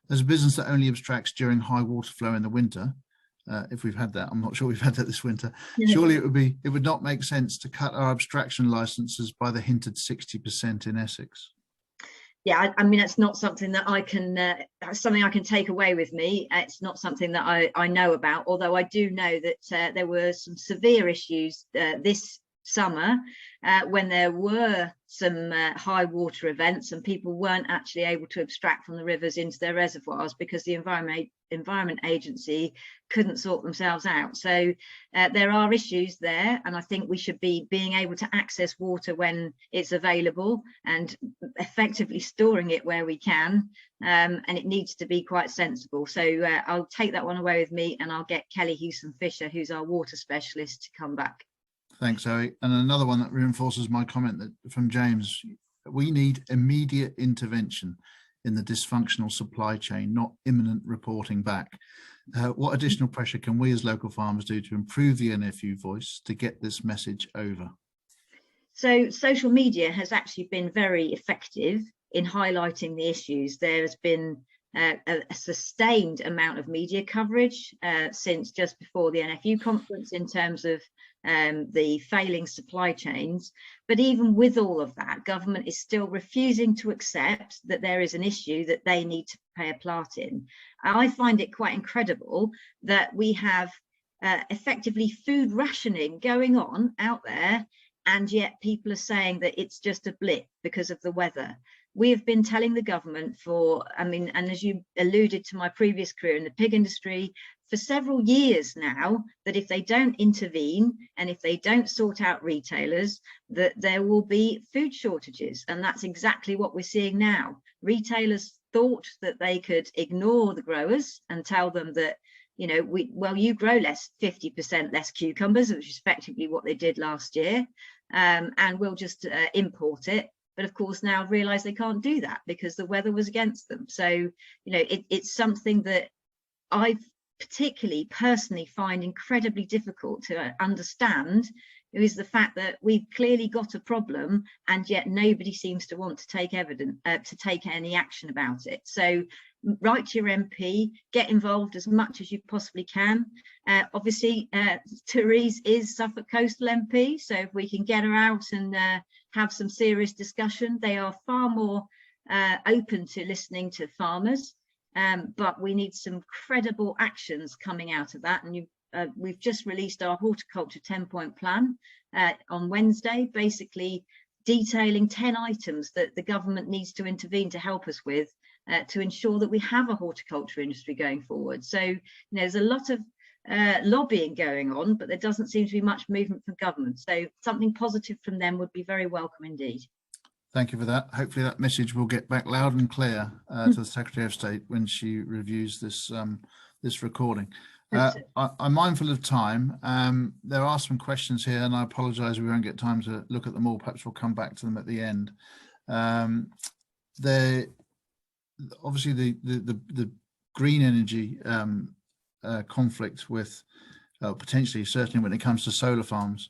S1: There's a business that only abstracts during high water flow in the winter. If we've had that, I'm not sure we've had that this winter. Yeah. Surely it would not make sense to cut our abstraction licenses by the hinted 60% in Essex.
S3: Yeah, I mean, it's not something that I can, that's something I can take away with me. It's not something that I know about, although I do know that there were some severe issues this summer when there were some high water events and people weren't actually able to abstract from the rivers into their reservoirs because the Environment Agency couldn't sort themselves out. So there are issues there, and I think we should be being able to access water when it's available and effectively storing it where we can, and it needs to be quite sensible. So I'll take that one away with me, and I'll get Kelly Hewson-Fisher, who's our water specialist, to come back.
S1: Thanks, Zoe. And another one that reinforces my comment that from James, we need immediate intervention in the dysfunctional supply chain, not imminent reporting back. What additional pressure can we as local farmers do to improve the NFU voice to get this message over?
S3: So social media has actually been very effective in highlighting the issues. There has been a sustained amount of media coverage since just before the NFU conference in terms of the failing supply chains. But even with all of that, government is still refusing to accept that there is an issue that they need to play a part in. I find it quite incredible that we have effectively food rationing going on out there, and yet people are saying that it's just a blip because of the weather. We have been telling the government for, and as you alluded to my previous career in the pig industry, for several years now, that if they don't intervene and if they don't sort out retailers, that there will be food shortages. And that's exactly what we're seeing now. Retailers thought that they could ignore the growers and tell them that, you know, you grow 50% less cucumbers, which is effectively what they did last year, and we'll just import it. But of course now realize they can't do that because the weather was against them. So, you know, it's something that I particularly personally find incredibly difficult to understand, is the fact that we've clearly got a problem and yet nobody seems to want to take any action about it. So write to your MP, get involved as much as you possibly can. Obviously, Therese is Suffolk Coastal MP, so if we can get her out and have some serious discussion, they are far more open to listening to farmers, but we need some credible actions coming out of that. And we've just released our horticulture 10-point plan on Wednesday, basically detailing 10 items that the government needs to intervene to help us with, to ensure that we have a horticulture industry going forward. So, you know, there's a lot of lobbying going on, but there doesn't seem to be much movement from government. So something positive from them would be very welcome indeed.
S1: Thank you for that. Hopefully that message will get back loud and clear to the Secretary of State when she reviews this this recording. I'm mindful of time. There are some questions here, and I apologise we won't get time to look at them all. Perhaps we'll come back to them at the end. Obviously the green energy conflict with potentially, certainly when it comes to solar farms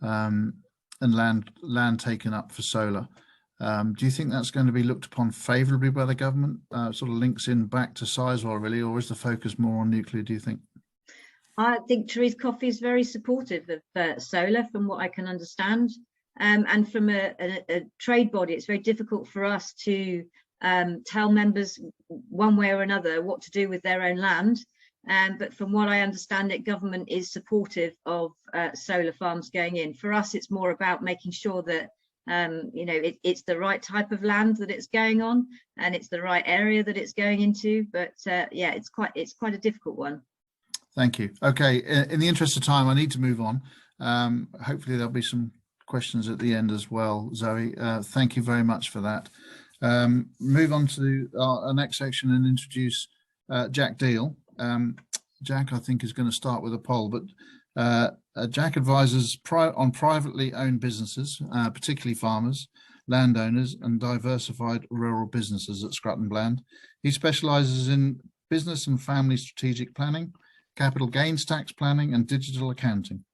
S1: and land taken up for solar. Do you think that's going to be looked upon favourably by the government? Sort of links in back to Sizewell really, or is the focus more on nuclear, do you think?
S3: I think Therese Coffey is very supportive of solar, from what I can understand. And from a trade body, it's very difficult for us to tell members one way or another what to do with their own land. But from what I understand it, government is supportive of solar farms going in. For us, it's more about making sure that you know, it's the right type of land that it's going on, and it's the right area that it's going into. But yeah, it's quite a difficult one.
S1: Thank you. Okay, in the interest of time, I need to move on. Hopefully there'll be some questions at the end as well, Zoe. Thank you very much for that. Move on to our next section and introduce Jack Deal. Jack, I think, is going to start with a poll, but Jack advises on privately owned businesses, particularly farmers, landowners and diversified rural businesses at Scrutton Bland. He specialises in business and family strategic planning, capital gains tax planning and digital accounting.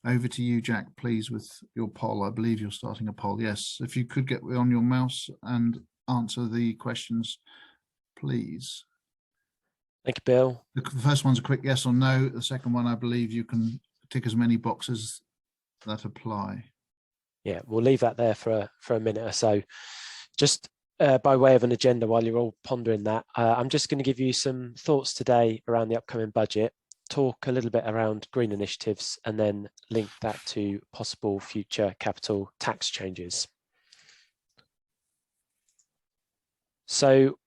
S1: Over to you, Jack, please, with your poll. I believe you're starting a poll. Yes, if you could get on your mouse and answer the questions, please.
S5: Thank you, Bill.
S1: The first one's a quick yes or no. The second one, I believe you can tick as many boxes that apply.
S5: Yeah, we'll leave that there for a minute or so. Just by way of an agenda, while you're all pondering that, I'm just going to give you some thoughts today around the upcoming budget. talk a little bit around green initiatives and then link that to possible future capital tax changes. So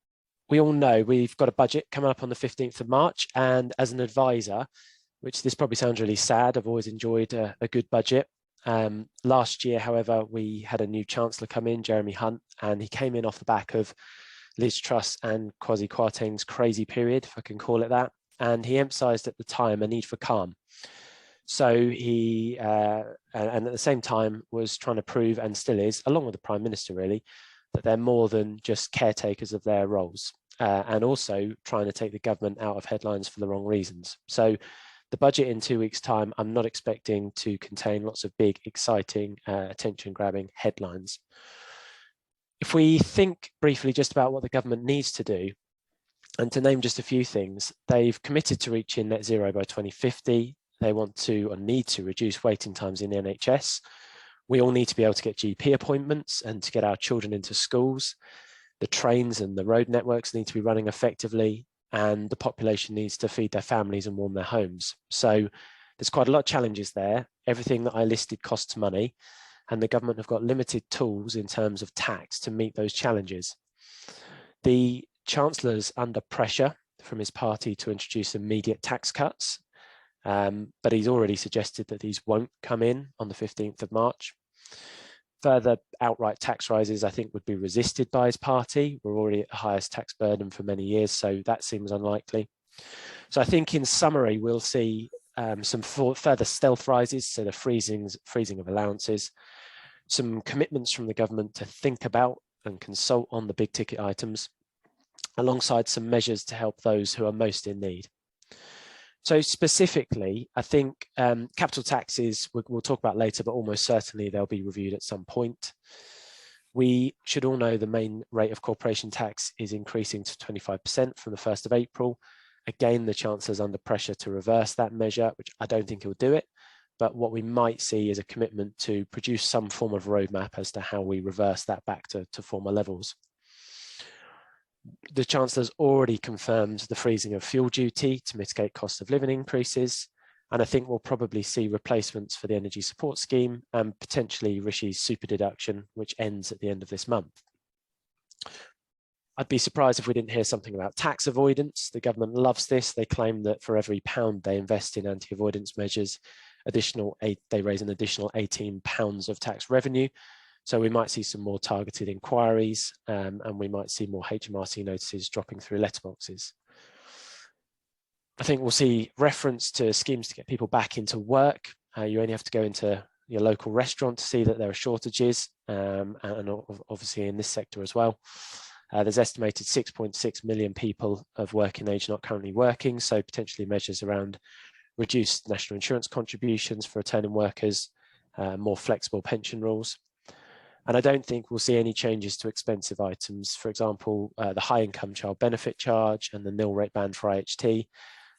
S5: we all know we've got a budget coming up on the 15th of March, and as an advisor, which this probably sounds really sad, I've always enjoyed a good budget. Last year, however, we had a new Chancellor come in, Jeremy Hunt, and he came in off the back of Liz Truss and Kwasi Kwarteng's crazy period, if I can call it that. And he emphasised at the time a need for calm. So he, and at the same time, was trying to prove, and still is, along with the Prime Minister really, that they're more than just caretakers of their roles, and also trying to take the government out of headlines for the wrong reasons. So the budget in 2 weeks' time, I'm not expecting to contain lots of big, exciting, attention-grabbing headlines. If we think briefly just about what the government needs to do, and to name just a few things, they've committed to reaching net zero by 2050. They want to, or need to, reduce waiting times in the NHS. We all need to be able to get GP appointments and to get our children into schools. The trains and the road networks need to be running effectively, and the population needs to feed their families and warm their homes. So there's quite a lot of challenges there. Everything that I listed costs money, and the government have got limited tools in terms of tax to meet those challenges. The Chancellor's under pressure from his party to introduce immediate tax cuts, but he's already suggested that these won't come in on the 15th of March. Further outright tax rises, I think, would be resisted by his party. We're already at the highest tax burden for many years, so that seems unlikely. So I think in summary, we'll see some further stealth rises, so the freezing of allowances, some commitments from the government to think about and consult on the big ticket items, alongside some measures to help those who are most in need. So specifically, I think capital taxes, we'll talk about later, but almost certainly they'll be reviewed at some point. We should all know the main rate of corporation tax is increasing to 25% from the 1st of April. Again, the Chancellor's under pressure to reverse that measure, which I don't think he'll do it. But what we might see is a commitment to produce some form of roadmap as to how we reverse that back to former levels. The Chancellor's already confirmed the freezing of fuel duty to mitigate cost of living increases, and I think we'll probably see replacements for the energy support scheme and potentially Rishi's super deduction, which ends at the end of this month. I'd be surprised if we didn't hear something about tax avoidance. The government loves this. They claim that for every £1 they invest in anti-avoidance measures, they raise an additional £18 of tax revenue. So we might see some more targeted inquiries, and we might see more HMRC notices dropping through letterboxes. I think we'll see reference to schemes to get people back into work. You only have to go into your local restaurant to see that there are shortages, and obviously in this sector as well. There's estimated 6.6 million people of working age not currently working, so potentially measures around reduced national insurance contributions for returning workers, more flexible pension rules. And I don't think we'll see any changes to expensive items. For example, the high income child benefit charge and the nil rate ban for IHT.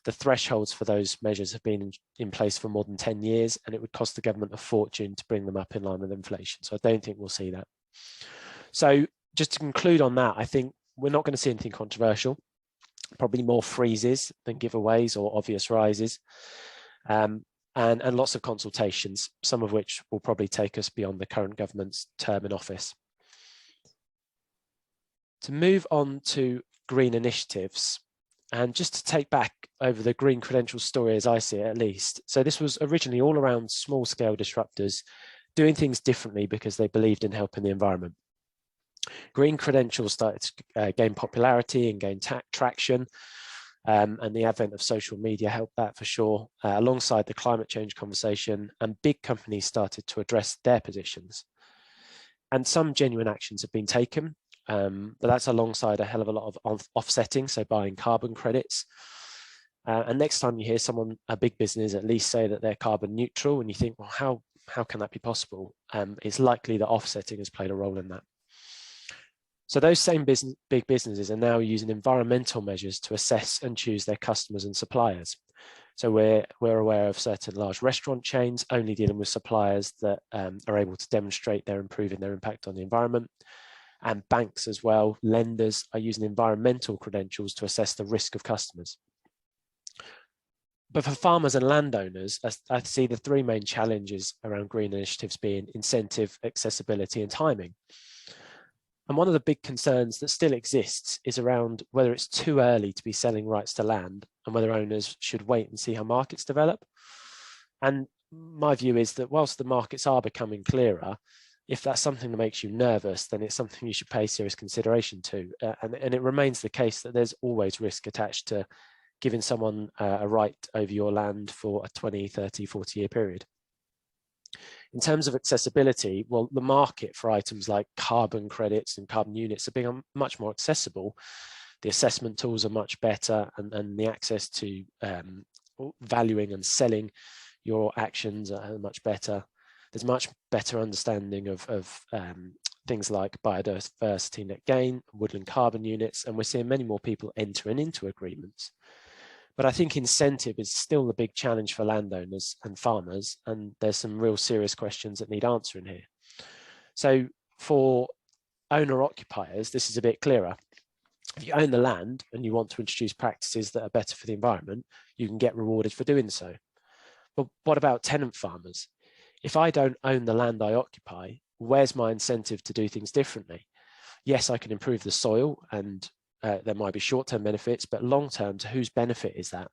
S5: The thresholds for those measures have been in place for more than 10 years, and it would cost the government a fortune to bring them up in line with inflation. So I don't think we'll see that. So just to conclude on that, I think we're not going to see anything controversial, probably more freezes than giveaways or obvious rises. And lots of consultations, some of which will probably take us beyond the current government's term in office. To move on to green initiatives, and just to take back over the green credentials story as I see it at least. So this was originally all around small scale disruptors doing things differently because they believed in helping the environment. Green credentials started to gain popularity and gain traction. And the advent of social media helped that for sure, alongside the climate change conversation, and big companies started to address their positions. And some genuine actions have been taken, but that's alongside a hell of a lot of offsetting, so buying carbon credits. And next time you hear someone, a big business at least, say that they're carbon neutral, and you think, well, how can that be possible? It's likely that offsetting has played a role in that. So those same big businesses are now using environmental measures to assess and choose their customers and suppliers. So we're aware of certain large restaurant chains only dealing with suppliers that are able to demonstrate they're improving their impact on the environment. And banks as well, lenders are using environmental credentials to assess the risk of customers. But for farmers and landowners, I see the three main challenges around green initiatives being incentive, accessibility, and timing. And one of the big concerns that still exists is around whether it's too early to be selling rights to land and whether owners should wait and see how markets develop. And my view is that whilst the markets are becoming clearer, if that's something that makes you nervous, then it's something you should pay serious consideration to. And it remains the case that there's always risk attached to giving someone a right over your land for a 20, 30, 40-year period. In terms of accessibility, well, the market for items like carbon credits and carbon units are being much more accessible. The assessment tools are much better, and the access to valuing and selling your actions are much better. There's much better understanding of things like biodiversity net gain, woodland carbon units, and we're seeing many more people entering into agreements. But I think incentive is still the big challenge for landowners and farmers, and there's some real serious questions that need answering here. So for owner-occupiers, this is a bit clearer. If you own the land and you want to introduce practices that are better for the environment, you can get rewarded for doing so. But what about tenant farmers? If I don't own the land I occupy, where's my incentive to do things differently? Yes, I can improve the soil and there might be short-term benefits, but long-term, to whose benefit is that?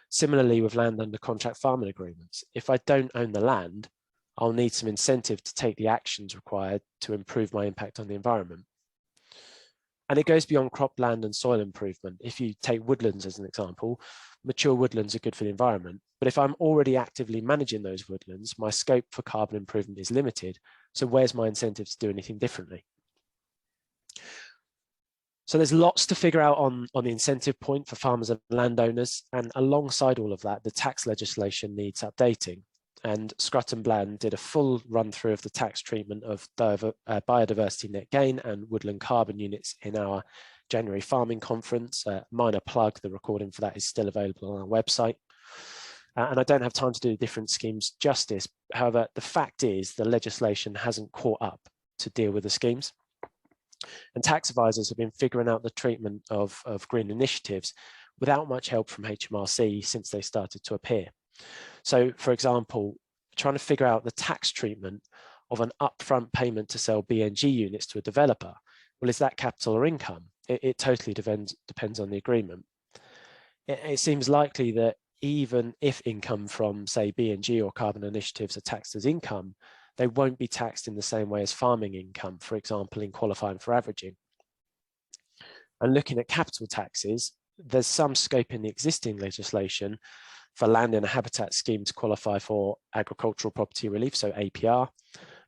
S5: Similarly with land under contract farming agreements, if I don't own the land, I'll need some incentive to take the actions required to improve my impact on the environment. And it goes beyond cropland and soil improvement. If you take woodlands as an example, mature woodlands are good for the environment. But if I'm already actively managing those woodlands, my scope for carbon improvement is limited. So where's my incentive to do anything differently? So there's lots to figure out on the incentive point for farmers and landowners. And alongside all of that, the tax legislation needs updating. And Scrutt and Bland did a full run through of the tax treatment of biodiversity net gain and woodland carbon units in our January farming conference. Minor plug, the recording for that is still available on our website. And I don't have time to do the different schemes justice. However, the fact is the legislation hasn't caught up to deal with the schemes. And tax advisors have been figuring out the treatment of green initiatives without much help from HMRC since they started to appear. So, for example, trying to figure out the tax treatment of an upfront payment to sell BNG units to a developer. Well, is that capital or income? It totally depends on the agreement. It seems likely that even if income from, say, BNG or carbon initiatives are taxed as income, they won't be taxed in the same way as farming income, for example, in qualifying for averaging. And looking at capital taxes, there's some scope in the existing legislation for land in a habitat scheme to qualify for agricultural property relief, so APR,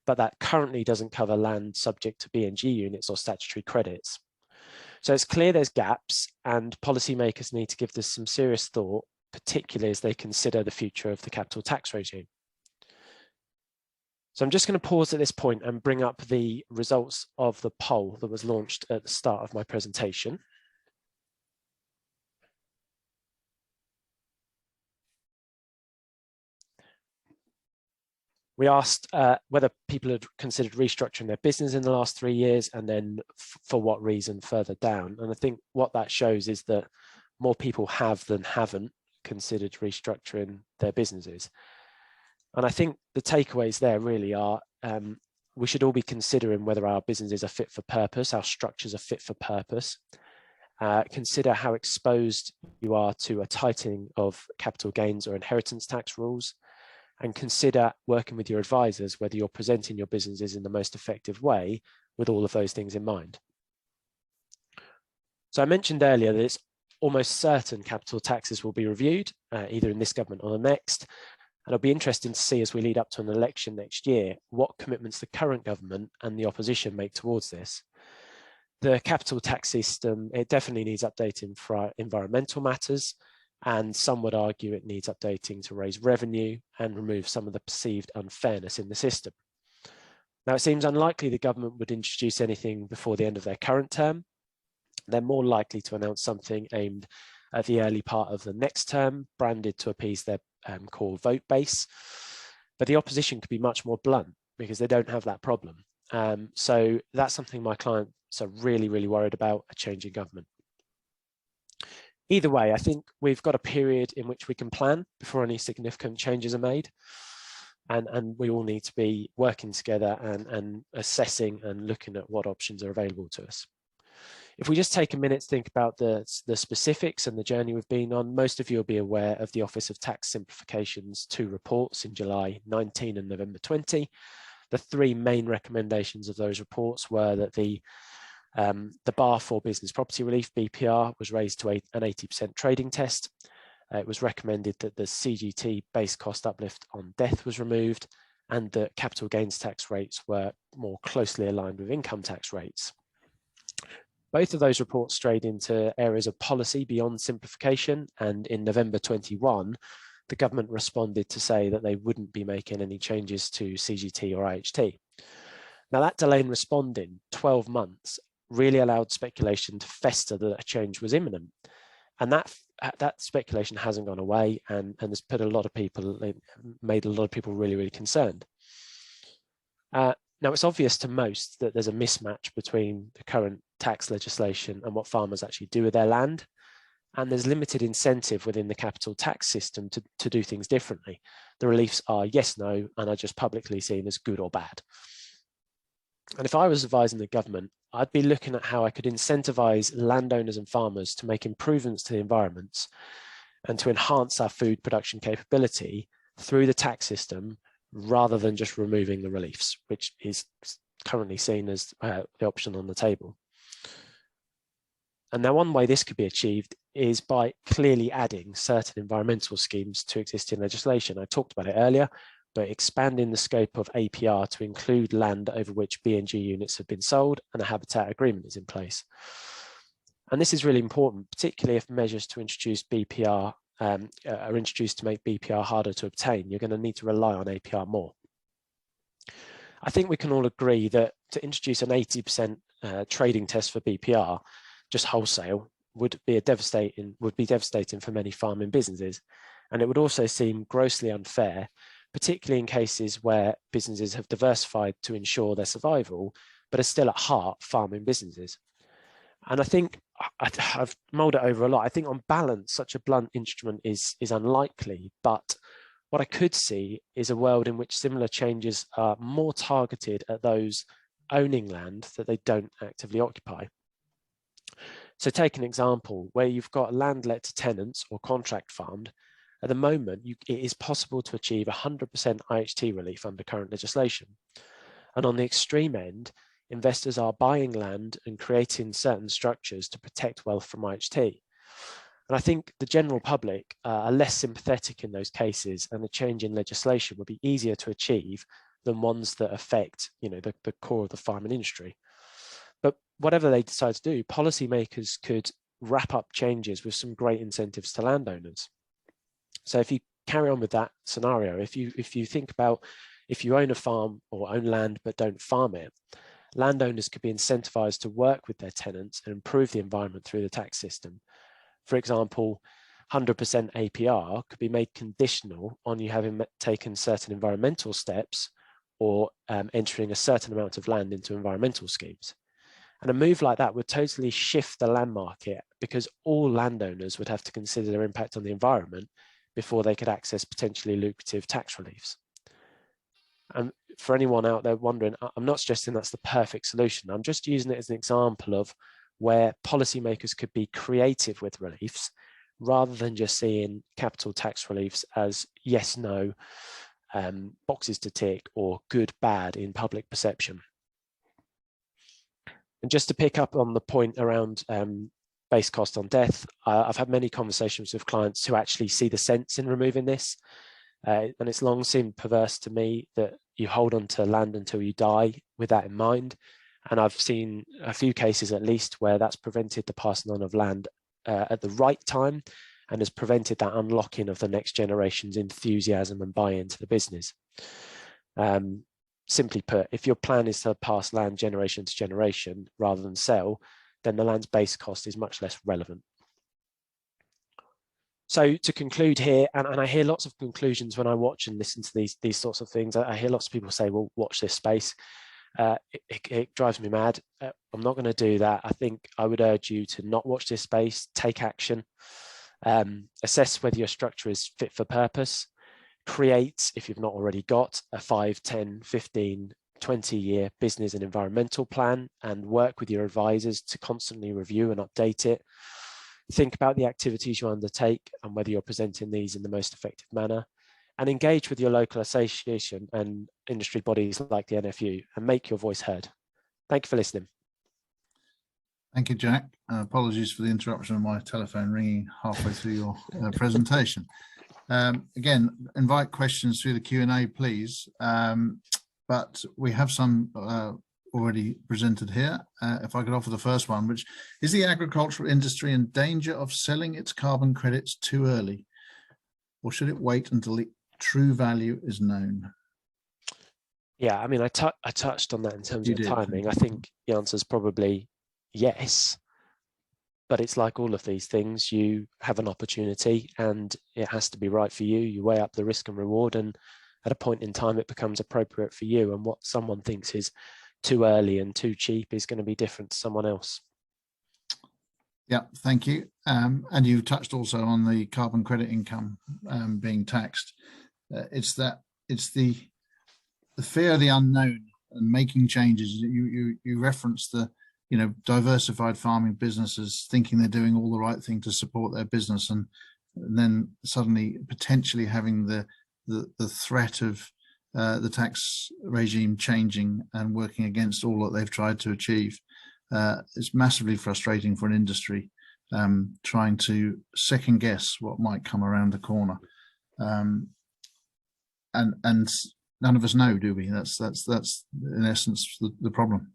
S5: but that currently doesn't cover land subject to BNG units or statutory credits. So it's clear there's gaps, and policymakers need to give this some serious thought, particularly as they consider the future of the capital tax regime. So I'm just going to pause at this point and bring up the results of the poll that was launched at the start of my presentation. We asked whether people had considered restructuring their business in the last 3 years, and then for what reason further down. And I think what that shows is that more people have than haven't considered restructuring their businesses. And I think the takeaways there really are, we should all be considering whether our businesses are fit for purpose, our structures are fit for purpose. Consider how exposed you are to a tightening of capital gains or inheritance tax rules, and consider working with your advisors whether you're presenting your businesses in the most effective way with all of those things in mind. So I mentioned earlier that it's almost certain capital taxes will be reviewed, either in this government or the next. And it'll be interesting to see as we lead up to an election next year, what commitments the current government and the opposition make towards this. The capital tax system, it definitely needs updating for environmental matters, and some would argue it needs updating to raise revenue and remove some of the perceived unfairness in the system. Now, it seems unlikely the government would introduce anything before the end of their current term. They're more likely to announce something aimed at the early part of the next term, branded to appease their core vote base. But the opposition could be much more blunt because they don't have that problem. So that's something my clients are really, really worried about, a change in government. Either way, I think we've got a period in which we can plan before any significant changes are made. And we all need to be working together and assessing and looking at what options are available to us. If we just take a minute to think about the specifics and the journey we've been on, most of you will be aware of the Office of Tax Simplification's 2 reports in July 19 and November 20. The 3 main recommendations of those reports were that the bar for business property relief, BPR, was raised to an 80% trading test. It was recommended that the CGT base cost uplift on death was removed, and that capital gains tax rates were more closely aligned with income tax rates. Both of those reports strayed into areas of policy beyond simplification, and in November 21, the government responded to say that they wouldn't be making any changes to CGT or IHT. Now, that delay in responding, 12 months, really allowed speculation to fester that a change was imminent. And that speculation hasn't gone away, and has put a lot of people, made a lot of people really, really concerned. Now, it's obvious to most that there's a mismatch between the current tax legislation and what farmers actually do with their land. And there's limited incentive within the capital tax system to do things differently. The reliefs are yes, no, and are just publicly seen as good or bad. And if I was advising the government, I'd be looking at how I could incentivize landowners and farmers to make improvements to the environments and to enhance our food production capability through the tax system, rather than just removing the reliefs, which is currently seen as the option on the table. And now, one way this could be achieved is by clearly adding certain environmental schemes to existing legislation. I talked about it earlier, but expanding the scope of APR to include land over which B&G units have been sold and a habitat agreement is in place. And this is really important, particularly if measures to introduce BPR are introduced to make BPR harder to obtain. You're going to need to rely on APR more. I think we can all agree that to introduce an 80% trading test for BPR, just wholesale, would be devastating for many farming businesses. And it would also seem grossly unfair, particularly in cases where businesses have diversified to ensure their survival, but are still at heart farming businesses. And I think I've mulled it over a lot. I think on balance, such a blunt instrument is unlikely, but what I could see is a world in which similar changes are more targeted at those owning land that they don't actively occupy. So take an example where you've got land let to tenants or contract farmed. At the moment, it is possible to achieve 100% IHT relief under current legislation. And on the extreme end, investors are buying land and creating certain structures to protect wealth from IHT. And I think the general public are less sympathetic in those cases, and the change in legislation would be easier to achieve than ones that affect, the core of the farming industry. But whatever they decide to do, policymakers could wrap up changes with some great incentives to landowners. So if you carry on with that scenario, if you think about if you own a farm or own land but don't farm it, landowners could be incentivized to work with their tenants and improve the environment through the tax system. For example, 100% APR could be made conditional on you having taken certain environmental steps or entering a certain amount of land into environmental schemes. And a move like that would totally shift the land market, because all landowners would have to consider their impact on the environment before they could access potentially lucrative tax reliefs. And for anyone out there wondering, I'm not suggesting that's the perfect solution. I'm just using it as an example of where policymakers could be creative with reliefs, rather than just seeing capital tax reliefs as yes, no, boxes to tick, or good, bad in public perception. And just to pick up on the point around base cost on death, I've had many conversations with clients who actually see the sense in removing this. And it's long seemed perverse to me that you hold on to land until you die with that in mind. And I've seen a few cases at least where that's prevented the passing on of land at the right time, and has prevented that unlocking of the next generation's enthusiasm and buy-in to the business. Simply put, if your plan is to pass land generation to generation rather than sell, then the land's base cost is much less relevant. So to conclude here, and I hear lots of conclusions when I watch and listen to these sorts of things, I hear lots of people say, well, watch this space. It drives me mad. I'm not going to do that. I think I would urge you to not watch this space, take action, assess whether your structure is fit for purpose, create, if you've not already got, a 5, 10, 15, 20-year business and environmental plan, and work with your advisors to constantly review and update it. Think about the activities you undertake and whether you're presenting these in the most effective manner, and engage with your local association and industry bodies like the NFU and make your voice heard. Thank you for listening.
S1: Thank you, Jack. Apologies for the interruption of my telephone ringing halfway through your presentation. Again, invite questions through the Q&A, please. But we have some already presented here. If I could offer the first one, which is: the agricultural industry in danger of selling its carbon credits too early, or should it wait until the true value is known?
S5: Yeah, I mean, I touched on that in terms of timing. I think the answer is probably yes, but it's like all of these things. You have an opportunity and it has to be right for you. You weigh up the risk and reward, and at a point in time it becomes appropriate for you, and what someone thinks is too early and too cheap is going to be different to someone else.
S1: Yeah, thank you. And you touched also on the carbon credit income being taxed. It's the fear of the unknown and making changes. You reference the diversified farming businesses thinking they're doing all the right thing to support their business, and then suddenly potentially having the threat of the tax regime changing and working against all that they've tried to achieve. It's massively frustrating for an industry trying to second guess what might come around the corner, and none of us know, do we? That's in essence the problem.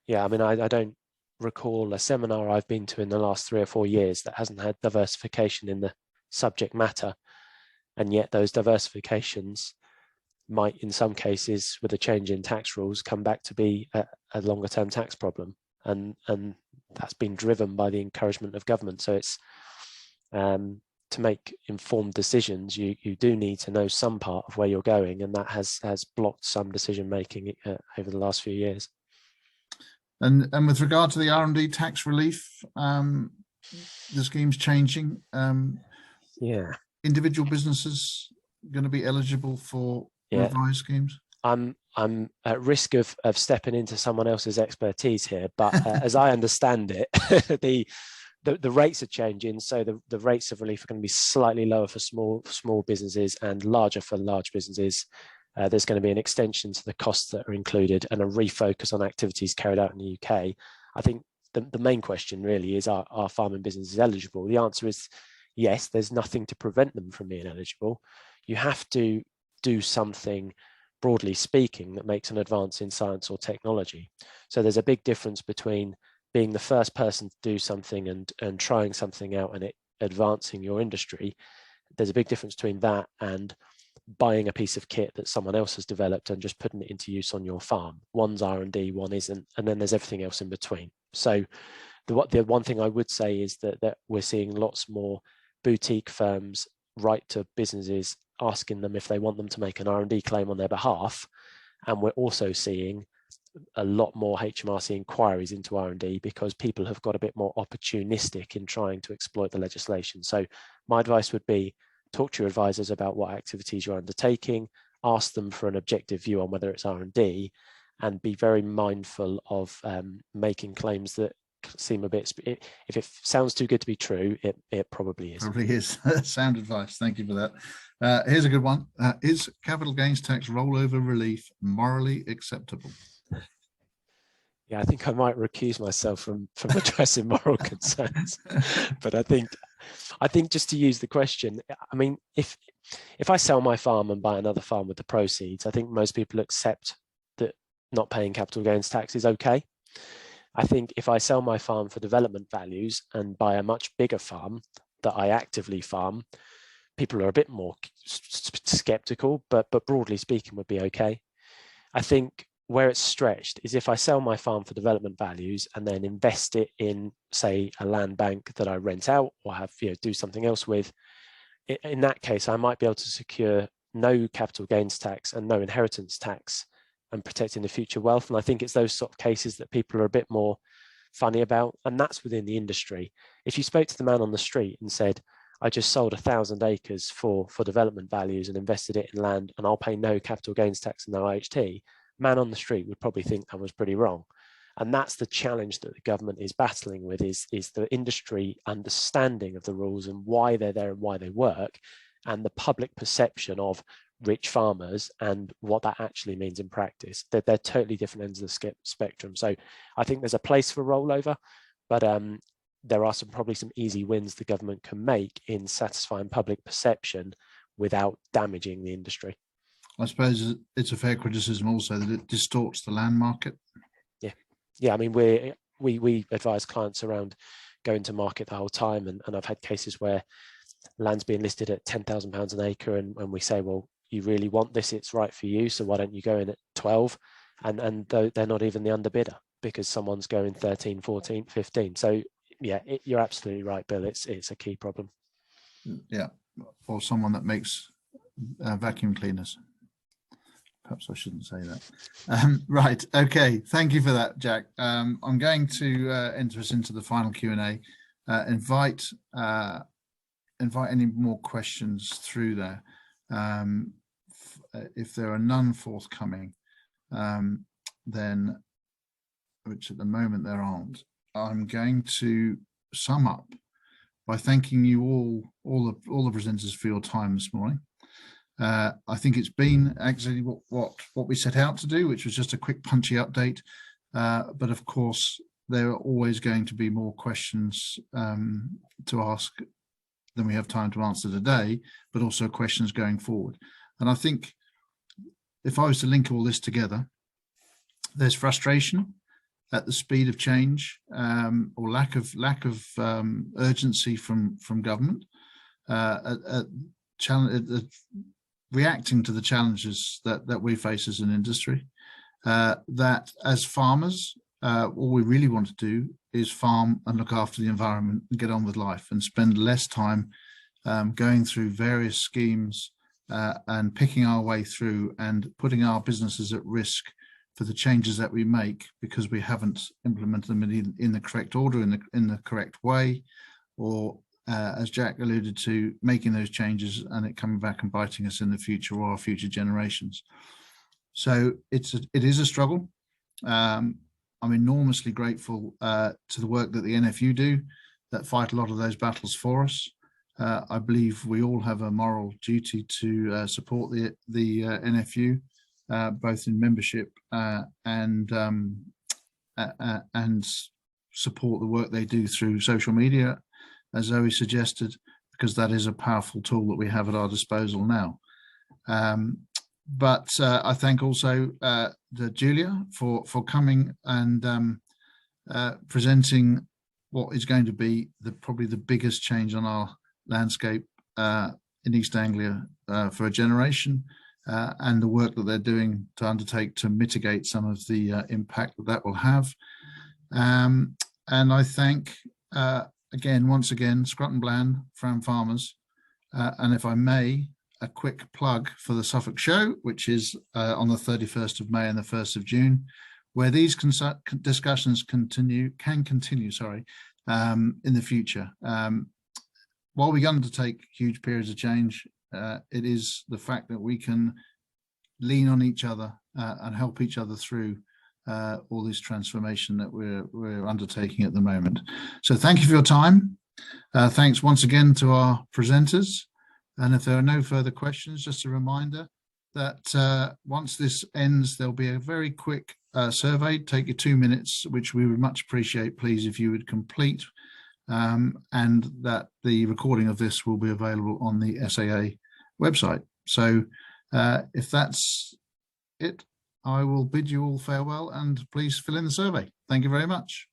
S5: Yeah. I mean, I don't recall a seminar I've been to in the last 3 or 4 years that hasn't had diversification in the subject matter, and yet those diversifications might, in some cases, with a change in tax rules, come back to be a longer term tax problem, and that's been driven by the encouragement of government. So it's to make informed decisions, you do need to know some part of where you're going, and that has blocked some decision making over the last few years.
S1: And with regard to the R&D tax relief, the scheme's changing.
S5: Yeah,
S1: individual businesses going to be eligible for revised schemes?
S5: I'm at risk of stepping into someone else's expertise here, but as I understand it, the rates are changing. So the rates of relief are going to be slightly lower for small businesses and larger for large businesses. There's going to be an extension to the costs that are included and a refocus on activities carried out in the UK. I think the main question really is, are farming businesses eligible? The answer is yes. There's nothing to prevent them from being eligible. You have to do something, broadly speaking, that makes an advance in science or technology. So there's a big difference between being the first person to do something and trying something out and it advancing your industry. There's a big difference between that and buying a piece of kit that someone else has developed and just putting it into use on your farm. One's R&D, one isn't, and then there's everything else in between. So the one thing I would say is that we're seeing lots more boutique firms write to businesses asking them if they want them to make an R&D claim on their behalf, and we're also seeing a lot more HMRC inquiries into R&D because people have got a bit more opportunistic in trying to exploit the legislation. So my advice would be, talk to your advisors about what activities you're undertaking, ask them for an objective view on whether it's R&D, and be very mindful of making claims that seem a bit, if it sounds too good to be true, it probably is.
S1: Probably is. Sound advice. Thank you for that. Here's a good one. Is capital gains tax rollover relief morally acceptable?
S5: Yeah, I think I might recuse myself from addressing moral concerns. But I think just to use the question, I mean, if I sell my farm and buy another farm with the proceeds, I think most people accept that not paying capital gains tax is okay. I think if I sell my farm for development values and buy a much bigger farm that I actively farm, people are a bit more skeptical, but broadly speaking would be okay. I think where it's stretched is if I sell my farm for development values and then invest it in, say, a land bank that I rent out or have, do something else with. In that case, I might be able to secure no capital gains tax and no inheritance tax and protecting the future wealth. And I think it's those sort of cases that people are a bit more funny about, and that's within the industry. If you spoke to the man on the street and said, I just sold 1,000 acres for development values and invested it in land, and I'll pay no capital gains tax and no IHT, man on the street would probably think that was pretty wrong. And that's the challenge that the government is battling with, is the industry understanding of the rules and why they're there and why they work, and the public perception of rich farmers and what that actually means in practice. They're totally different ends of the spectrum. So I think there's a place for rollover, but there are probably some easy wins the government can make in satisfying public perception without damaging the industry.
S1: I suppose it's a fair criticism also that it distorts the land market.
S5: Yeah, I mean, we advise clients around going to market the whole time, and I've had cases where land's being listed at £10,000 an acre, and we say, well, you really want this, it's right for you, so why don't you go in at 12? And they're not even the underbidder because someone's going 13, 14, 15. So yeah, you're absolutely right, Bill. It's a key problem.
S1: Yeah, or someone that makes vacuum cleaners. Perhaps I shouldn't say that. Right. Okay. Thank you for that, Jack. I'm going to enter us into the final Q&A. Invite any more questions through there. If there are none forthcoming, then, which at the moment there aren't, I'm going to sum up by thanking you all the presenters for your time this morning. I think it's been actually what we set out to do, which was just a quick punchy update. But of course, there are always going to be more questions to ask than we have time to answer today, but also questions going forward. And I think if I was to link all this together, there's frustration at the speed of change, or lack of urgency from government, reacting to the challenges that we face as an industry, that as farmers, all we really want to do is farm and look after the environment and get on with life and spend less time going through various schemes and picking our way through and putting our businesses at risk for the changes that we make because we haven't implemented them in the correct order, in the correct way, or as Jack alluded to, making those changes and it coming back and biting us in the future or our future generations. So it is a struggle. I'm enormously grateful to the work that the NFU do that fight a lot of those battles for us. I believe we all have a moral duty to support the NFU, both in membership and support the work they do through social media, as Zoe suggested, because that is a powerful tool that we have at our disposal now. But I thank also Julia for coming and presenting what is going to be probably the biggest change on our landscape in East Anglia for a generation, and the work that they're doing to undertake to mitigate some of the impact that will have. And I thank once again, Scrutton Bland, Fram Farmers, and if I may, a quick plug for the Suffolk Show, which is on the 31st of May and the 1st of June, where these discussions can continue, in the future. While we undertake huge periods of change, it is the fact that we can lean on each other and help each other through all this transformation that we're undertaking at the moment. So thank you for your time. Thanks once again to our presenters. And if there are no further questions, just a reminder that once this ends, there'll be a very quick survey, take you 2 minutes, which we would much appreciate, please, if you would complete, and that the recording of this will be available on the SAA website. So if that's it, I will bid you all farewell and please fill in the survey. Thank you very much.